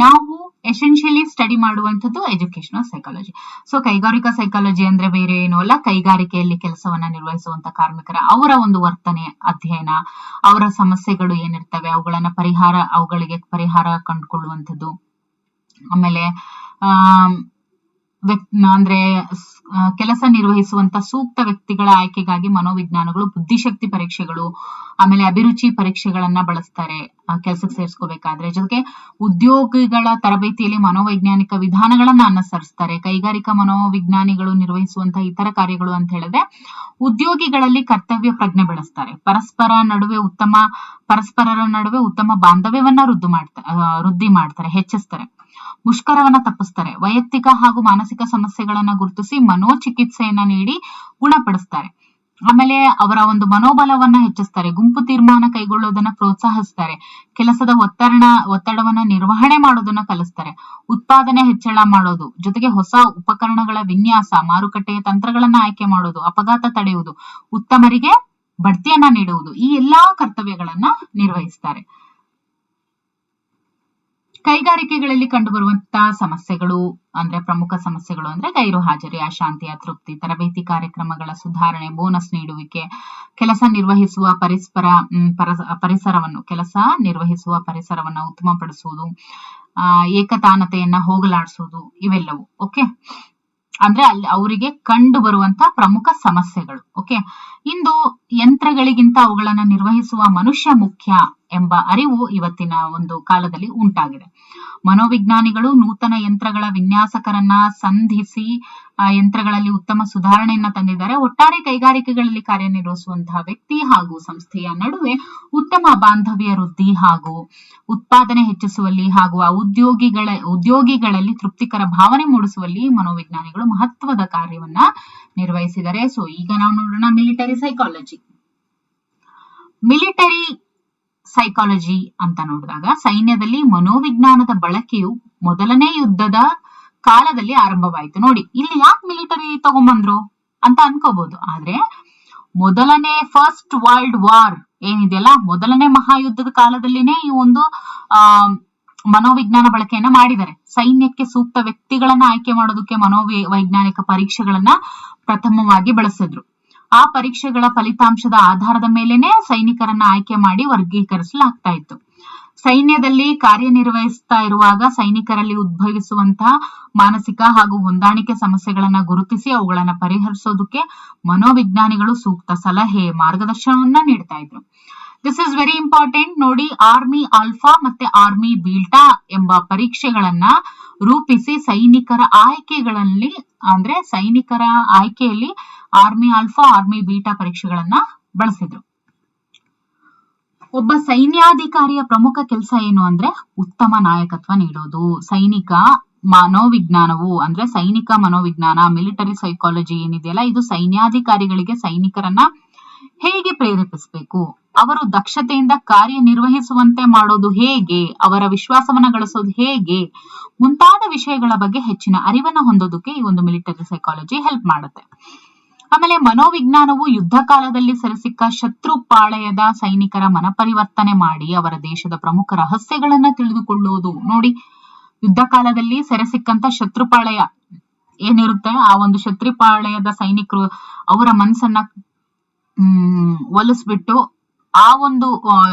A: ನಾವು ಎಸೆನ್ಷಿಯಲಿ ಸ್ಟಡಿ ಮಾಡುವಂಥದ್ದು ಎಜುಕೇಶನಲ್ ಸೈಕಾಲಜಿ. ಸೊ ಕೈಗಾರಿಕಾ ಸೈಕಾಲಜಿ ಅಂದ್ರೆ ಬೇರೆ ಏನೂ ಅಲ್ಲ, ಕೈಗಾರಿಕೆಯಲ್ಲಿ ಕೆಲಸವನ್ನ ನಿರ್ವಹಿಸುವಂತ ಕಾರ್ಮಿಕರ ಅವರ ಒಂದು ವರ್ತನೆ ಅಧ್ಯಯನ, ಅವರ ಸಮಸ್ಯೆಗಳು ಏನಿರ್ತವೆ ಅವುಗಳಿಗೆ ಪರಿಹಾರ ಕಂಡುಕೊಳ್ಳುವಂಥದ್ದು. ಆಮೇಲೆ ಅಂದ್ರೆ ಕೆಲಸ ನಿರ್ವಹಿಸುವಂತ ಸೂಕ್ತ ವ್ಯಕ್ತಿಗಳ ಆಯ್ಕೆಗಾಗಿ ಮನೋವಿಜ್ಞಾನಗಳು ಬುದ್ಧಿಶಕ್ತಿ ಪರೀಕ್ಷೆಗಳು, ಆಮೇಲೆ ಅಭಿರುಚಿ ಪರೀಕ್ಷೆಗಳನ್ನ ಬಳಸ್ತಾರೆ ಕೆಲಸಕ್ಕೆ ಸೇರಿಸ್ಕೋಬೇಕಾದ್ರೆ. ಜೊತೆಗೆ ಉದ್ಯೋಗಿಗಳ ತರಬೇತಿಯಲ್ಲಿ ಮನೋವೈಜ್ಞಾನಿಕ ವಿಧಾನಗಳನ್ನ ಅನುಸರಿಸ್ತಾರೆ. ಕೈಗಾರಿಕಾ ಮನೋವಿಜ್ಞಾನಿಗಳು ನಿರ್ವಹಿಸುವಂತಹ ಇತರ ಕಾರ್ಯಗಳು ಅಂತ ಹೇಳಿದ್ರೆ ಉದ್ಯೋಗಿಗಳಲ್ಲಿ ಕರ್ತವ್ಯ ಪ್ರಜ್ಞೆ ಬೆಳೆಸ್ತಾರೆ, ಪರಸ್ಪರರ ನಡುವೆ ಉತ್ತಮ ಬಾಂಧವ್ಯವನ್ನ ವೃದ್ಧಿ ಮಾಡ್ತಾರೆ, ಹೆಚ್ಚಿಸ್ತಾರೆ, ಮುಷ್ಕರವನ್ನ ತಪ್ಪಿಸ್ತಾರೆ, ವೈಯಕ್ತಿಕ ಹಾಗೂ ಮಾನಸಿಕ ಸಮಸ್ಯೆಗಳನ್ನ ಗುರುತಿಸಿ ಮನೋಚಿಕಿತ್ಸೆಯನ್ನ ನೀಡಿ ಗುಣಪಡಿಸ್ತಾರೆ. ಆಮೇಲೆ ಅವರ ಒಂದು ಮನೋಬಲವನ್ನ ಹೆಚ್ಚಿಸ್ತಾರೆ, ಗುಂಪು ತೀರ್ಮಾನ ಕೈಗೊಳ್ಳೋದನ್ನ ಪ್ರೋತ್ಸಾಹಿಸ್ತಾರೆ, ಕೆಲಸದ ಒತ್ತಡವನ್ನ ನಿರ್ವಹಣೆ ಮಾಡೋದನ್ನ ಕಲಿಸ್ತಾರೆ, ಉತ್ಪಾದನೆ ಹೆಚ್ಚಳ ಮಾಡೋದು, ಜೊತೆಗೆ ಹೊಸ ಉಪಕರಣಗಳ ವಿನ್ಯಾಸ, ಮಾರುಕಟ್ಟೆಯ ತಂತ್ರಗಳನ್ನ ಆಯ್ಕೆ ಮಾಡೋದು, ಅಪಘಾತ ತಡೆಯುವುದು, ಉತ್ತಮರಿಗೆ ಬಡ್ತಿಯನ್ನ ನೀಡುವುದು, ಈ ಎಲ್ಲಾ ಕರ್ತವ್ಯಗಳನ್ನ ನಿರ್ವಹಿಸ್ತಾರೆ. ಕೈಗಾರಿಕೆಗಳಲ್ಲಿ ಕಂಡುಬರುವಂತಹ ಸಮಸ್ಯೆಗಳು ಅಂದ್ರೆ ಪ್ರಮುಖ ಸಮಸ್ಯೆಗಳು ಅಂದ್ರೆ ಗೈರು ಹಾಜರಿ, ಅಶಾಂತಿ, ಅತೃಪ್ತಿ, ತರಬೇತಿ ಕಾರ್ಯಕ್ರಮಗಳ ಸುಧಾರಣೆ, ಬೋನಸ್ ನೀಡುವಿಕೆ, ಕೆಲಸ ನಿರ್ವಹಿಸುವ ಪರಿಸರವನ್ನು ಉತ್ತಮಪಡಿಸುವುದು, ಏಕತಾನತೆಯನ್ನ ಹೋಗಲಾಡಿಸುವುದು, ಇವೆಲ್ಲವೂ. ಓಕೆ, ಅಂದ್ರೆ ಅಲ್ಲಿ ಅವರಿಗೆ ಕಂಡು ಬರುವಂತ ಪ್ರಮುಖ ಸಮಸ್ಯೆಗಳು. ಓಕೆ, ಇಂದು ಯಂತ್ರಗಳಿಗಿಂತ ಅವುಗಳನ್ನ ನಿರ್ವಹಿಸುವ ಮನುಷ್ಯ ಮುಖ್ಯ ಎಂಬ ಅರಿವು ಇವತ್ತಿನ ಒಂದು ಕಾಲದಲ್ಲಿ ಉಂಟಾಗಿದೆ. ಮನೋವಿಜ್ಞಾನಿಗಳು ನೂತನ ಯಂತ್ರಗಳ ವಿನ್ಯಾಸಕರನ್ನ ಸಂಧಿಸಿ ಯಂತ್ರಗಳಲ್ಲಿ ಉತ್ತಮ ಸುಧಾರಣೆಯನ್ನ ತಂದಿದ್ದಾರೆ. ಒಟ್ಟಾರೆ ಕೈಗಾರಿಕೆಗಳಲ್ಲಿ ಕಾರ್ಯನಿರ್ವಹಿಸುವಂತಹ ವ್ಯಕ್ತಿ ಹಾಗೂ ಸಂಸ್ಥೆಯ ನಡುವೆ ಉತ್ತಮ ಬಾಂಧವ್ಯ ವೃದ್ಧಿ ಹಾಗೂ ಉತ್ಪಾದನೆ ಹೆಚ್ಚಿಸುವಲ್ಲಿ ಹಾಗೂ ಆ ಉದ್ಯೋಗಿಗಳಲ್ಲಿ ತೃಪ್ತಿಕರ ಭಾವನೆ ಮೂಡಿಸುವಲ್ಲಿ ಮನೋವಿಜ್ಞಾನಿಗಳು ಮಹತ್ವದ ಕಾರ್ಯವನ್ನ ನಿರ್ವಹಿಸಿದ್ದಾರೆ. ಸೊ ಈಗ ನಾವು ನೋಡೋಣ ಮಿಲಿಟರಿ ಸೈಕಾಲಜಿ. ಮಿಲಿಟರಿ ಸೈಕಾಲಜಿ ಅಂತ ನೋಡಿದಾಗ ಸೈನ್ಯದಲ್ಲಿ ಮನೋವಿಜ್ಞಾನದ ಬಳಕೆಯು ಮೊದಲನೇ ಯುದ್ಧದ ಕಾಲದಲ್ಲಿ ಆರಂಭವಾಯಿತು. ನೋಡಿ, ಇಲ್ಲಿ ಯಾಕೆ ಮಿಲಿಟರಿ ತಗೊಂಡ್ಬಂದ್ರು ಅಂತ ಅನ್ಕೋಬಹುದು. ಆದ್ರೆ ಫಸ್ಟ್ ವರ್ಲ್ಡ್ ವಾರ್ ಏನಿದೆಯಲ್ಲ, ಮೊದಲನೇ ಮಹಾಯುದ್ಧದ ಕಾಲದಲ್ಲಿನೇ ಈ ಒಂದು ಮನೋವಿಜ್ಞಾನ ಬಳಕೆಯನ್ನ ಮಾಡಿದ್ದಾರೆ. ಸೈನ್ಯಕ್ಕೆ ಸೂಕ್ತ ವ್ಯಕ್ತಿಗಳನ್ನ ಆಯ್ಕೆ ಮಾಡೋದಕ್ಕೆ ಮನೋವೈಜ್ಞಾನಿಕ ಪರೀಕ್ಷೆಗಳನ್ನ ಪ್ರಥಮವಾಗಿ ಬಳಸಿದ್ರು. ಆ ಪರೀಕ್ಷೆಗಳ ಫಲಿತಾಂಶದ ಆಧಾರದ ಮೇಲೆನೆ ಸೈನಿಕರನ್ನ ಆಯ್ಕೆ ಮಾಡಿ ವರ್ಗೀಕರಿಸಲಾಗ್ತಾ ಇತ್ತು. ಸೈನ್ಯದಲ್ಲಿ ಕಾರ್ಯನಿರ್ವಹಿಸ್ತಾ ಇರುವಾಗ ಸೈನಿಕರಲ್ಲಿ ಉದ್ಭವಿಸುವಂತಹ ಮಾನಸಿಕ ಹಾಗೂ ಹೊಂದಾಣಿಕೆ ಸಮಸ್ಯೆಗಳನ್ನ ಗುರುತಿಸಿ ಅವುಗಳನ್ನ ಪರಿಹರಿಸೋದಕ್ಕೆ ಮನೋವಿಜ್ಞಾನಿಗಳು ಸೂಕ್ತ ಸಲಹೆ, ಮಾರ್ಗದರ್ಶನವನ್ನ ನೀಡ್ತಾ ಇದ್ರು. This is very important. ನೋಡಿ, ಆರ್ಮಿ ಆಲ್ಫಾ ಮತ್ತೆ ಆರ್ಮಿ ಬೀಟಾ ಎಂಬ ಪರೀಕ್ಷೆಗಳನ್ನ ರೂಪಿಸಿ ಸೈನಿಕರ ಆಯ್ಕೆಯಲ್ಲಿ ಆರ್ಮಿ ಆಲ್ಫಾ, ಆರ್ಮಿ ಬೀಟಾ ಪರೀಕ್ಷೆಗಳನ್ನ ಬಳಸಿದ್ರು. ಒಬ್ಬ ಸೈನ್ಯಾಧಿಕಾರಿಯ ಪ್ರಮುಖ ಕೆಲಸ ಏನು ಅಂದ್ರೆ ಉತ್ತಮ ನಾಯಕತ್ವ ನೀಡೋದು. ಸೈನಿಕ ಮನೋವಿಜ್ಞಾನ ಮಿಲಿಟರಿ ಸೈಕಾಲಜಿ ಏನಿದೆಯಲ್ಲ, ಇದು ಸೈನ್ಯಾಧಿಕಾರಿಗಳಿಗೆ ಸೈನಿಕರನ್ನ ಹೇಗೆ ಪ್ರೇರೇಪಿಸಬೇಕು, ಅವರು ದಕ್ಷತೆಯಿಂದ ಕಾರ್ಯನಿರ್ವಹಿಸುವಂತೆ ಮಾಡೋದು ಹೇಗೆ, ಅವರ ವಿಶ್ವಾಸವನ್ನ ಗಳಿಸೋದು ಹೇಗೆ ಮುಂತಾದ ವಿಷಯಗಳ ಬಗ್ಗೆ ಹೆಚ್ಚಿನ ಅರಿವನ್ನ ಹೊಂದೋದಕ್ಕೆ ಈ ಒಂದು ಮಿಲಿಟರಿ ಸೈಕಾಲಜಿ ಹೆಲ್ಪ್ ಮಾಡುತ್ತೆ. ಆಮೇಲೆ ಮನೋವಿಜ್ಞಾನವು ಯುದ್ಧ ಕಾಲದಲ್ಲಿ ಸೆರೆಸಿಕ್ಕ ಶತ್ರು ಪಾಳೆಯದ ಸೈನಿಕರ ಮನಪರಿವರ್ತನೆ ಮಾಡಿ ಅವರ ದೇಶದ ಪ್ರಮುಖ ರಹಸ್ಯಗಳನ್ನ ತಿಳಿದುಕೊಳ್ಳುವುದು. ನೋಡಿ, ಯುದ್ಧ ಕಾಲದಲ್ಲಿ ಸೆರೆಸಿಕ್ಕಂತ ಶತ್ರುಪಾಳೆಯ ಏನಿರುತ್ತೆ, ಆ ಒಂದು ಶತ್ರುಪಾಳೆಯದ ಸೈನಿಕರು ಅವರ ಮನಸ್ಸನ್ನ ಒಲಿಸ್ಬಿಟ್ಟು ಆ ಒಂದು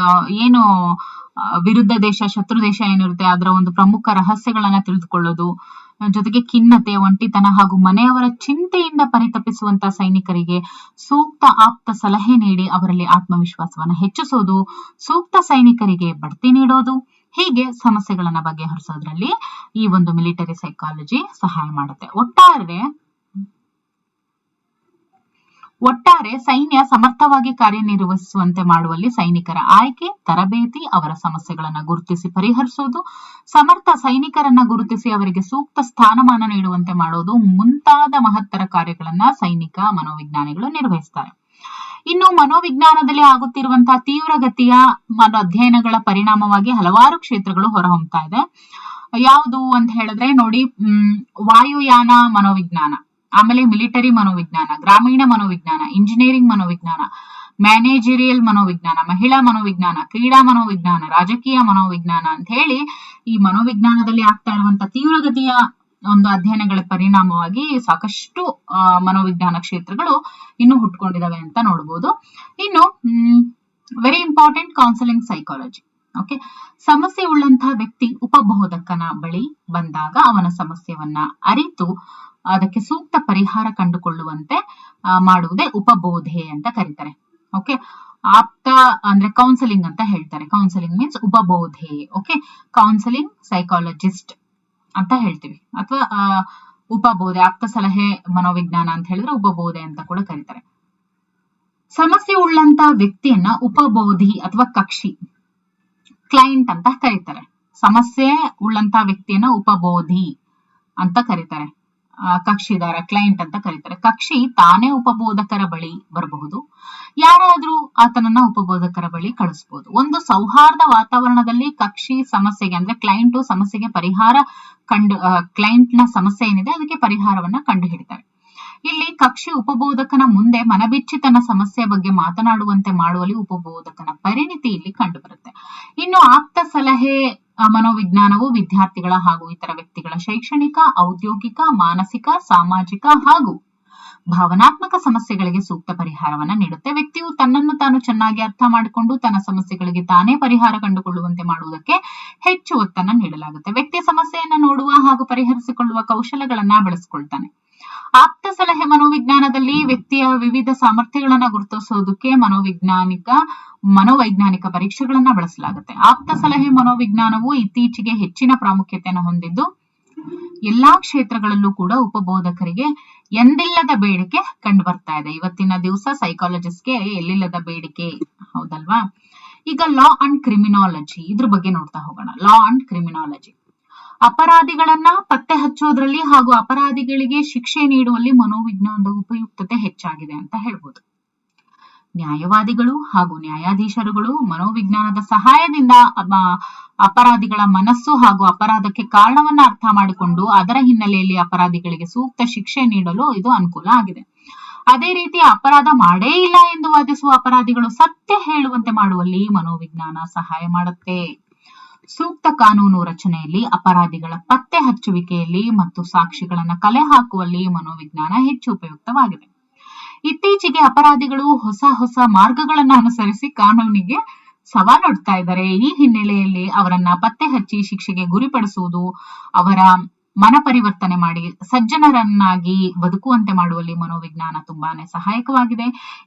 A: ಏನು ವಿರುದ್ಧ ದೇಶ, ಶತ್ರು ದೇಶ ಏನಿರುತ್ತೆ ಅದರ ಒಂದು ಪ್ರಮುಖ ರಹಸ್ಯಗಳನ್ನ ತಿಳಿದುಕೊಳ್ಳೋದು, ಜೊತೆಗೆ ಖಿನ್ನತೆ, ಒಂಟಿತನ ಹಾಗೂ ಮನೆಯವರ ಚಿಂತೆಯಿಂದ ಪರಿತಪಿಸುವಂತ ಸೈನಿಕರಿಗೆ ಸೂಕ್ತ ಆಪ್ತ ಸಲಹೆ ನೀಡಿ ಅವರಲ್ಲಿ ಆತ್ಮವಿಶ್ವಾಸವನ್ನ ಹೆಚ್ಚಿಸೋದು, ಸೂಕ್ತ ಸೈನಿಕರಿಗೆ ಬಡ್ತಿ ನೀಡೋದು, ಹೀಗೆ ಸಮಸ್ಯೆಗಳನ್ನ ಬಗೆಹರಿಸೋದ್ರಲ್ಲಿ ಈ ಒಂದು ಮಿಲಿಟರಿ ಸೈಕಾಲಜಿ ಸಹಾಯ ಮಾಡುತ್ತೆ. ಒಟ್ಟಾರೆ ಸೈನ್ಯ ಸಮರ್ಥವಾಗಿ ಕಾರ್ಯನಿರ್ವಹಿಸುವಂತೆ ಮಾಡುವಲ್ಲಿ ಸೈನಿಕರ ಆಯ್ಕೆ, ತರಬೇತಿ, ಅವರ ಸಮಸ್ಯೆಗಳನ್ನ ಗುರುತಿಸಿ ಪರಿಹರಿಸೋದು, ಸಮರ್ಥ ಸೈನಿಕರನ್ನ ಗುರುತಿಸಿ ಅವರಿಗೆ ಸೂಕ್ತ ಸ್ಥಾನಮಾನ ನೀಡುವಂತೆ ಮಾಡೋದು ಮುಂತಾದ ಮಹತ್ತರ ಕಾರ್ಯಗಳನ್ನ ಸೈನಿಕ ಮನೋವಿಜ್ಞಾನಿಗಳು ನಿರ್ವಹಿಸ್ತಾರೆ. ಇನ್ನು ಮನೋವಿಜ್ಞಾನದಲ್ಲಿ ಆಗುತ್ತಿರುವಂತಹ ತೀವ್ರಗತಿಯ ಅಧ್ಯಯನಗಳ ಪರಿಣಾಮವಾಗಿ ಹಲವಾರು ಕ್ಷೇತ್ರಗಳು ಹೊರಹೊಮ್ತಾ ಇದೆ. ಯಾವುದು ಅಂತ ಹೇಳಿದ್ರೆ ನೋಡಿ, ವಾಯುಯಾನ ಮನೋವಿಜ್ಞಾನ, ಆಮೇಲೆ ಮಿಲಿಟರಿ ಮನೋವಿಜ್ಞಾನ, ಗ್ರಾಮೀಣ ಮನೋವಿಜ್ಞಾನ, ಇಂಜಿನಿಯರಿಂಗ್ ಮನೋವಿಜ್ಞಾನ, ಮ್ಯಾನೇಜರಿಯಲ್ ಮನೋವಿಜ್ಞಾನ, ಮಹಿಳಾ ಮನೋವಿಜ್ಞಾನ, ಕ್ರೀಡಾ ಮನೋವಿಜ್ಞಾನ, ರಾಜಕೀಯ ಮನೋವಿಜ್ಞಾನ ಅಂತ ಹೇಳಿ ಈ ಮನೋವಿಜ್ಞಾನದಲ್ಲಿ ಆಗ್ತಾ ಇರುವಂತಹ ತೀವ್ರಗತಿಯ ಒಂದು ಅಧ್ಯಯನಗಳ ಪರಿಣಾಮವಾಗಿ ಸಾಕಷ್ಟು ಮನೋವಿಜ್ಞಾನ ಕ್ಷೇತ್ರಗಳು ಇನ್ನು ಹುಟ್ಕೊಂಡಿದಾವೆ ಅಂತ ನೋಡ್ಬೋದು. ಇನ್ನು very important, counselling psychology. Okay, ಸಮಸ್ಯೆ ಉಳ್ಳಂತಹ ವ್ಯಕ್ತಿ ಉಪಬೋಧಕನ ಬಳಿ ಬಂದಾಗ ಅವನ ಸಮಸ್ಯೆಯನ್ನ ಅರಿತು ಅದಕ್ಕೆ ಸೂಕ್ತ ಪರಿಹಾರ ಕಂಡುಕೊಳ್ಳುವಂತೆ ಮಾಡುವುದೇ ಉಪಬೋಧೆ ಅಂತ ಕರೀತಾರೆ. ಓಕೆ, ಆಪ್ತ ಅಂದ್ರೆ ಕೌನ್ಸಿಲಿಂಗ್ ಅಂತ ಹೇಳ್ತಾರೆ. ಕೌನ್ಸಿಲಿಂಗ್ ಮೀನ್ಸ್ ಉಪಬೋಧೆ. ಓಕೆ, ಕೌನ್ಸಿಲಿಂಗ್ ಸೈಕಾಲಜಿಸ್ಟ್ ಅಂತ ಹೇಳ್ತೀವಿ, ಅಥವಾ ಉಪಬೋಧೆ, ಆಪ್ತ ಸಲಹೆ ಮನೋವಿಜ್ಞಾನ ಅಂತ ಹೇಳಿದ್ರೆ ಉಪಬೋಧೆ ಅಂತ ಕೂಡ ಕರೀತಾರೆ. ಸಮಸ್ಯೆ ಉಳ್ಳಂತ ವ್ಯಕ್ತಿಯನ್ನ ಉಪಬೋಧಿ ಅಥವಾ ಕಕ್ಷಿ, ಕ್ಲೈಂಟ್ ಅಂತ ಕರೀತಾರೆ. ಸಮಸ್ಯೆ ಉಳ್ಳಂತ ವ್ಯಕ್ತಿಯನ್ನ ಉಪಬೋಧಿ ಅಂತ ಕರೀತಾರೆ, ಕಕ್ಷಿದಾರ, ಕ್ಲೈಂಟ್ ಅಂತ ಕರೀತಾರೆ. ಕಕ್ಷಿ ತಾನೇ ಉಪಬೋಧಕರ ಬಳಿ ಬರಬಹುದು, ಯಾರಾದ್ರೂ ಆತನನ್ನ ಉಪಬೋಧಕರ ಬಳಿ ಕಳಿಸಬಹುದು. ಒಂದು ಸೌಹಾರ್ದ ವಾತಾವರಣದಲ್ಲಿ ಕಕ್ಷಿ ಸಮಸ್ಯೆಗೆ ಅಂದ್ರೆ ಕ್ಲೈಂಟ್ ಸಮಸ್ಯೆಗೆ ಪರಿಹಾರ ಕ್ಲೈಂಟ್ ನ ಸಮಸ್ಯೆ ಏನಿದೆ ಅದಕ್ಕೆ ಪರಿಹಾರವನ್ನ ಕಂಡು ಹಿಡಿತಾರೆ. ಇಲ್ಲಿ ಕಕ್ಷಿ ಉಪಬೋಧಕನ ಮುಂದೆ ಮನಬಿಚ್ಚಿ ತನ್ನ ಸಮಸ್ಯೆ ಬಗ್ಗೆ ಮಾತನಾಡುವಂತೆ ಮಾಡುವಲ್ಲಿ ಉಪಬೋಧಕನ ಪರಿಣಿತಿ ಇಲ್ಲಿ ಕಂಡು ಬರುತ್ತೆ. ಇನ್ನು ಆಪ್ತ ಸಲಹೆ ಮನೋವಿಜ್ಞಾನವು ವಿದ್ಯಾರ್ಥಿಗಳ ಹಾಗೂ ಇತರ ವ್ಯಕ್ತಿಗಳ ಶೈಕ್ಷಣಿಕ, ಔದ್ಯೋಗಿಕ, ಮಾನಸಿಕ, ಸಾಮಾಜಿಕ ಹಾಗೂ ಭಾವನಾತ್ಮಕ ಸಮಸ್ಯೆಗಳಿಗೆ ಸೂಕ್ತ ಪರಿಹಾರವನ್ನ ನೀಡುತ್ತೆ. ವ್ಯಕ್ತಿಯು ತನ್ನನ್ನು ತಾನು ಚೆನ್ನಾಗಿ ಅರ್ಥ ಮಾಡಿಕೊಂಡು ತನ್ನ ಸಮಸ್ಯೆಗಳಿಗೆ ತಾನೇ ಪರಿಹಾರ ಕಂಡುಕೊಳ್ಳುವಂತೆ ಮಾಡುವುದಕ್ಕೆ ಹೆಚ್ಚು ಒತ್ತನ್ನು ನೀಡಲಾಗುತ್ತೆ. ವ್ಯಕ್ತಿಯ ಸಮಸ್ಯೆಯನ್ನ ನೋಡುವ ಹಾಗೂ ಪರಿಹರಿಸಿಕೊಳ್ಳುವ ಕೌಶಲಗಳನ್ನ ಬೆಳೆಸಿಕೊಳ್ತಾನೆ. ಆಪ್ತ ಸಲಹೆ ಮನೋವಿಜ್ಞಾನದಲ್ಲಿ ವ್ಯಕ್ತಿಯ ವಿವಿಧ ಸಾಮರ್ಥ್ಯಗಳನ್ನ ಗುರುತಿಸೋದಕ್ಕೆ ಮನೋವೈಜ್ಞಾನಿಕ ಪರೀಕ್ಷೆಗಳನ್ನ ಬಳಸಲಾಗುತ್ತೆ. ಆಪ್ತ ಸಲಹೆ ಮನೋವಿಜ್ಞಾನವು ಇತ್ತೀಚೆಗೆ ಹೆಚ್ಚಿನ ಪ್ರಾಮುಖ್ಯತೆಯನ್ನು ಹೊಂದಿದ್ದು ಎಲ್ಲಾ ಕ್ಷೇತ್ರಗಳಲ್ಲೂ ಕೂಡ ಉಪಬೋಧಕರಿಗೆ ಎಂದಿಲ್ಲದ ಬೇಡಿಕೆ ಕಂಡು ಬರ್ತಾ ಇದೆ. ಇವತ್ತಿನ ದಿವಸ ಸೈಕಾಲಜಿಸ್ಟ್ಗೆ ಎಲ್ಲಿಲ್ಲದ ಬೇಡಿಕೆ, ಹೌದಲ್ವಾ? ಈಗ ಲಾ ಅಂಡ್ ಕ್ರಿಮಿನಾಲಜಿ, ಇದ್ರ ಬಗ್ಗೆ ನೋಡ್ತಾ ಹೋಗೋಣ. ಲಾ ಅಂಡ್ ಕ್ರಿಮಿನಾಲಜಿ ಅಪರಾಧಿಗಳನ್ನ ಪತ್ತೆ ಹಚ್ಚೋದ್ರಲ್ಲಿ ಹಾಗೂ ಅಪರಾಧಿಗಳಿಗೆ ಶಿಕ್ಷೆ ನೀಡುವಲ್ಲಿ ಮನೋವಿಜ್ಞಾನದ ಉಪಯುಕ್ತತೆ ಹೆಚ್ಚಾಗಿದೆ ಅಂತ ಹೇಳ್ಬೋದು. ನ್ಯಾಯವಾದಿಗಳು ಹಾಗೂ ನ್ಯಾಯಾಧೀಶರುಗಳು ಮನೋವಿಜ್ಞಾನದ ಸಹಾಯದಿಂದ ಅಪರಾಧಿಗಳ ಮನಸ್ಸು ಹಾಗೂ ಅಪರಾಧಕ್ಕೆ ಕಾರಣವನ್ನ ಅರ್ಥ ಮಾಡಿಕೊಂಡು ಅದರ ಹಿನ್ನೆಲೆಯಲ್ಲಿ ಅಪರಾಧಿಗಳಿಗೆ ಸೂಕ್ತ ಶಿಕ್ಷೆ ನೀಡಲು ಇದು ಅನುಕೂಲ ಆಗಿದೆ. ಅದೇ ರೀತಿ ಅಪರಾಧ ಮಾಡೇ ಇಲ್ಲ ಎಂದು ವಾದಿಸುವ ಅಪರಾಧಿಗಳು ಸತ್ಯ ಹೇಳುವಂತೆ ಮಾಡುವಲ್ಲಿ ಮನೋವಿಜ್ಞಾನ ಸಹಾಯ ಮಾಡುತ್ತೆ. ಸೂಕ್ತ ಕಾನೂನು ರಚನೆಯಲ್ಲಿ, ಅಪರಾಧಿಗಳ ಪತ್ತೆ ಹಚ್ಚುವಿಕೆಯಲ್ಲಿ ಮತ್ತು ಸಾಕ್ಷಿಗಳನ್ನ ಕಲೆ ಹಾಕುವಲ್ಲಿ ಮನೋವಿಜ್ಞಾನ ಹೆಚ್ಚು ಉಪಯುಕ್ತವಾಗಿದೆ. ಇತ್ತೀಚೆಗೆ ಅಪರಾಧಿಗಳು ಹೊಸ ಮಾರ್ಗಗಳನ್ನ ಅನುಸರಿಸಿ ಕಾನೂನಿಗೆ ಸವಾಲೊಡ್ತಾ ಇದ್ದಾರೆ. ಈ ಹಿನ್ನೆಲೆಯಲ್ಲಿ ಅವರನ್ನ ಪತ್ತೆ ಹಚ್ಚಿ ಶಿಕ್ಷೆಗೆ ಗುರಿಪಡಿಸುವುದು, ಅವರ ಮನ ಪರಿವರ್ತನೆ ಮಾಡಿ ಸಜ್ಜನರನ್ನಾಗಿ ಬದುಕುವಂತೆ ಮಾಡುವಲ್ಲಿ ಮನೋವಿಜ್ಞಾನ ತುಂಬಾನೇ ಸಹಾಯಕವಾಗಿದೆ.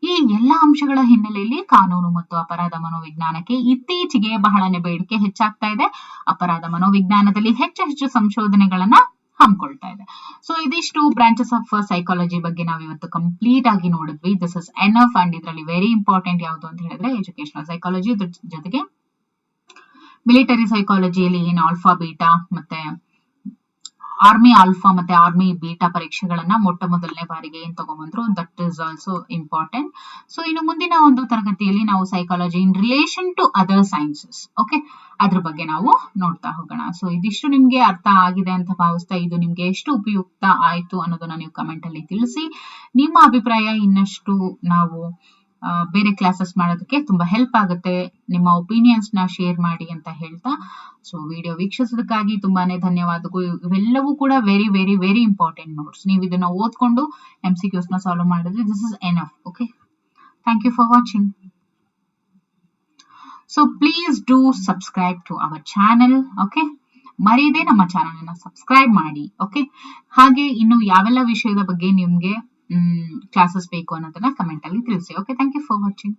A: ಈ ಎಲ್ಲಾ ಅಂಶಗಳ ಹಿನ್ನೆಲೆಯಲ್ಲಿ ಕಾನೂನು ಮತ್ತು ಅಪರಾಧ ಮನೋವಿಜ್ಞಾನಕ್ಕೆ ಇತ್ತೀಚೆಗೆ ಬಹಳನೇ ಬೇಡಿಕೆ ಹೆಚ್ಚಾಗ್ತಾ ಇದೆ. ಅಪರಾಧ ಮನೋವಿಜ್ಞಾನದಲ್ಲಿ ಹೆಚ್ಚು ಸಂಶೋಧನೆಗಳನ್ನ ಹಮ್ಮಿಕೊಳ್ತಾ ಇದೆ. ಸೊ ಇದಿಷ್ಟು ಬ್ರಾಂಚಸ್ ಆಫ್ ಸೈಕಾಲಜಿ ಬಗ್ಗೆ ನಾವು ಇವತ್ತು ಕಂಪ್ಲೀಟ್ ಆಗಿ ನೋಡಿದ್ವಿ. This is enough. ಅಂಡ್ ಇದರಲ್ಲಿ ವೆರಿ ಇಂಪಾರ್ಟೆಂಟ್ ಯಾವುದು ಅಂತ ಹೇಳಿದ್ರೆ ಎಜುಕೇಶನಲ್ ಸೈಕಾಲಜಿ, ಜೊತೆಗೆ ಮಿಲಿಟರಿ ಸೈಕಾಲಜಿಯಲ್ಲಿ ಏನು ಆಲ್ಫಾ, ಬೀಟಾ ಮತ್ತೆ ಆರ್ಮಿ ಆಲ್ಫಾ ಮತ್ತೆ ಆರ್ಮಿ ಬೀಟಾ ಪರೀಕ್ಷೆಗಳನ್ನ ಮೊಟ್ಟ ಮೊದಲನೇ ಬಾರಿಗೆ ಏನ್ ತಗೊಂಡ್ಬಂದ್ರು, that is also important. So ಇನ್ನು ಮುಂದಿನ ಒಂದು ತರಗತಿಯಲ್ಲಿ ನಾವು psychology in relation to other sciences, okay, ಅದ್ರ ಬಗ್ಗೆ ನಾವು ನೋಡ್ತಾ ಹೋಗೋಣ. ಸೊ ಇದಿಷ್ಟು ನಿಮ್ಗೆ ಅರ್ಥ ಆಗಿದೆ ಅಂತ ಭಾವಿಸ್ತಾ, ಇದು ನಿಮ್ಗೆ ಎಷ್ಟು ಉಪಯುಕ್ತ ಆಯ್ತು ಅನ್ನೋದನ್ನ ನೀವು ಕಮೆಂಟ್ ಅಲ್ಲಿ ತಿಳಿಸಿ. ನಿಮ್ಮ ಅಭಿಪ್ರಾಯ ಇನ್ನಷ್ಟು ನಾವು ಬೇರೆ ಕ್ಲಾಸಸ್ ಮಾಡೋದಕ್ಕೆ ತುಂಬಾ ಹೆಲ್ಪ್ ಆಗುತ್ತೆ. ನಿಮ್ಮ ಒಪಿನಿಯನ್ಸ್ ನ ಶೇರ್ ಮಾಡಿ ಅಂತ ಹೇಳ್ತಾ, ಸೊ ವಿಡಿಯೋ ವೀಕ್ಷಿಸೋದಕ್ಕಾಗಿ ತುಂಬಾನೇ ಧನ್ಯವಾದಗಳು. ಇವೆಲ್ಲವೂ ಕೂಡ very very very important notes. ನೀವು ಇದನ್ನ ಓದ್ಕೊಂಡು MCQs ನ ಸಾಲ್ವ್ ಮಾಡಿದ್ರೆ this is enough. Okay, thank you for watching. So please do subscribe to our channel. Okay, ಮರೀದೆ ನಮ್ಮ ಚಾನೆಲ್ ಅನ್ನ ಸಬ್ಸ್ಕ್ರೈಬ್ ಮಾಡಿ. ಓಕೆ, ಹಾಗೆ ಇನ್ನು ಯಾವೆಲ್ಲ ವಿಷಯದ ಬಗ್ಗೆ ನಿಮ್ಗೆ ಕ್ಲಾಸಸ್ ಬೇಕು ಅನ್ನೋದನ್ನ ಕಮೆಂಟ್ ಅಲ್ಲಿ ತಿಳಿಸಿ. Okay, thank you for watching.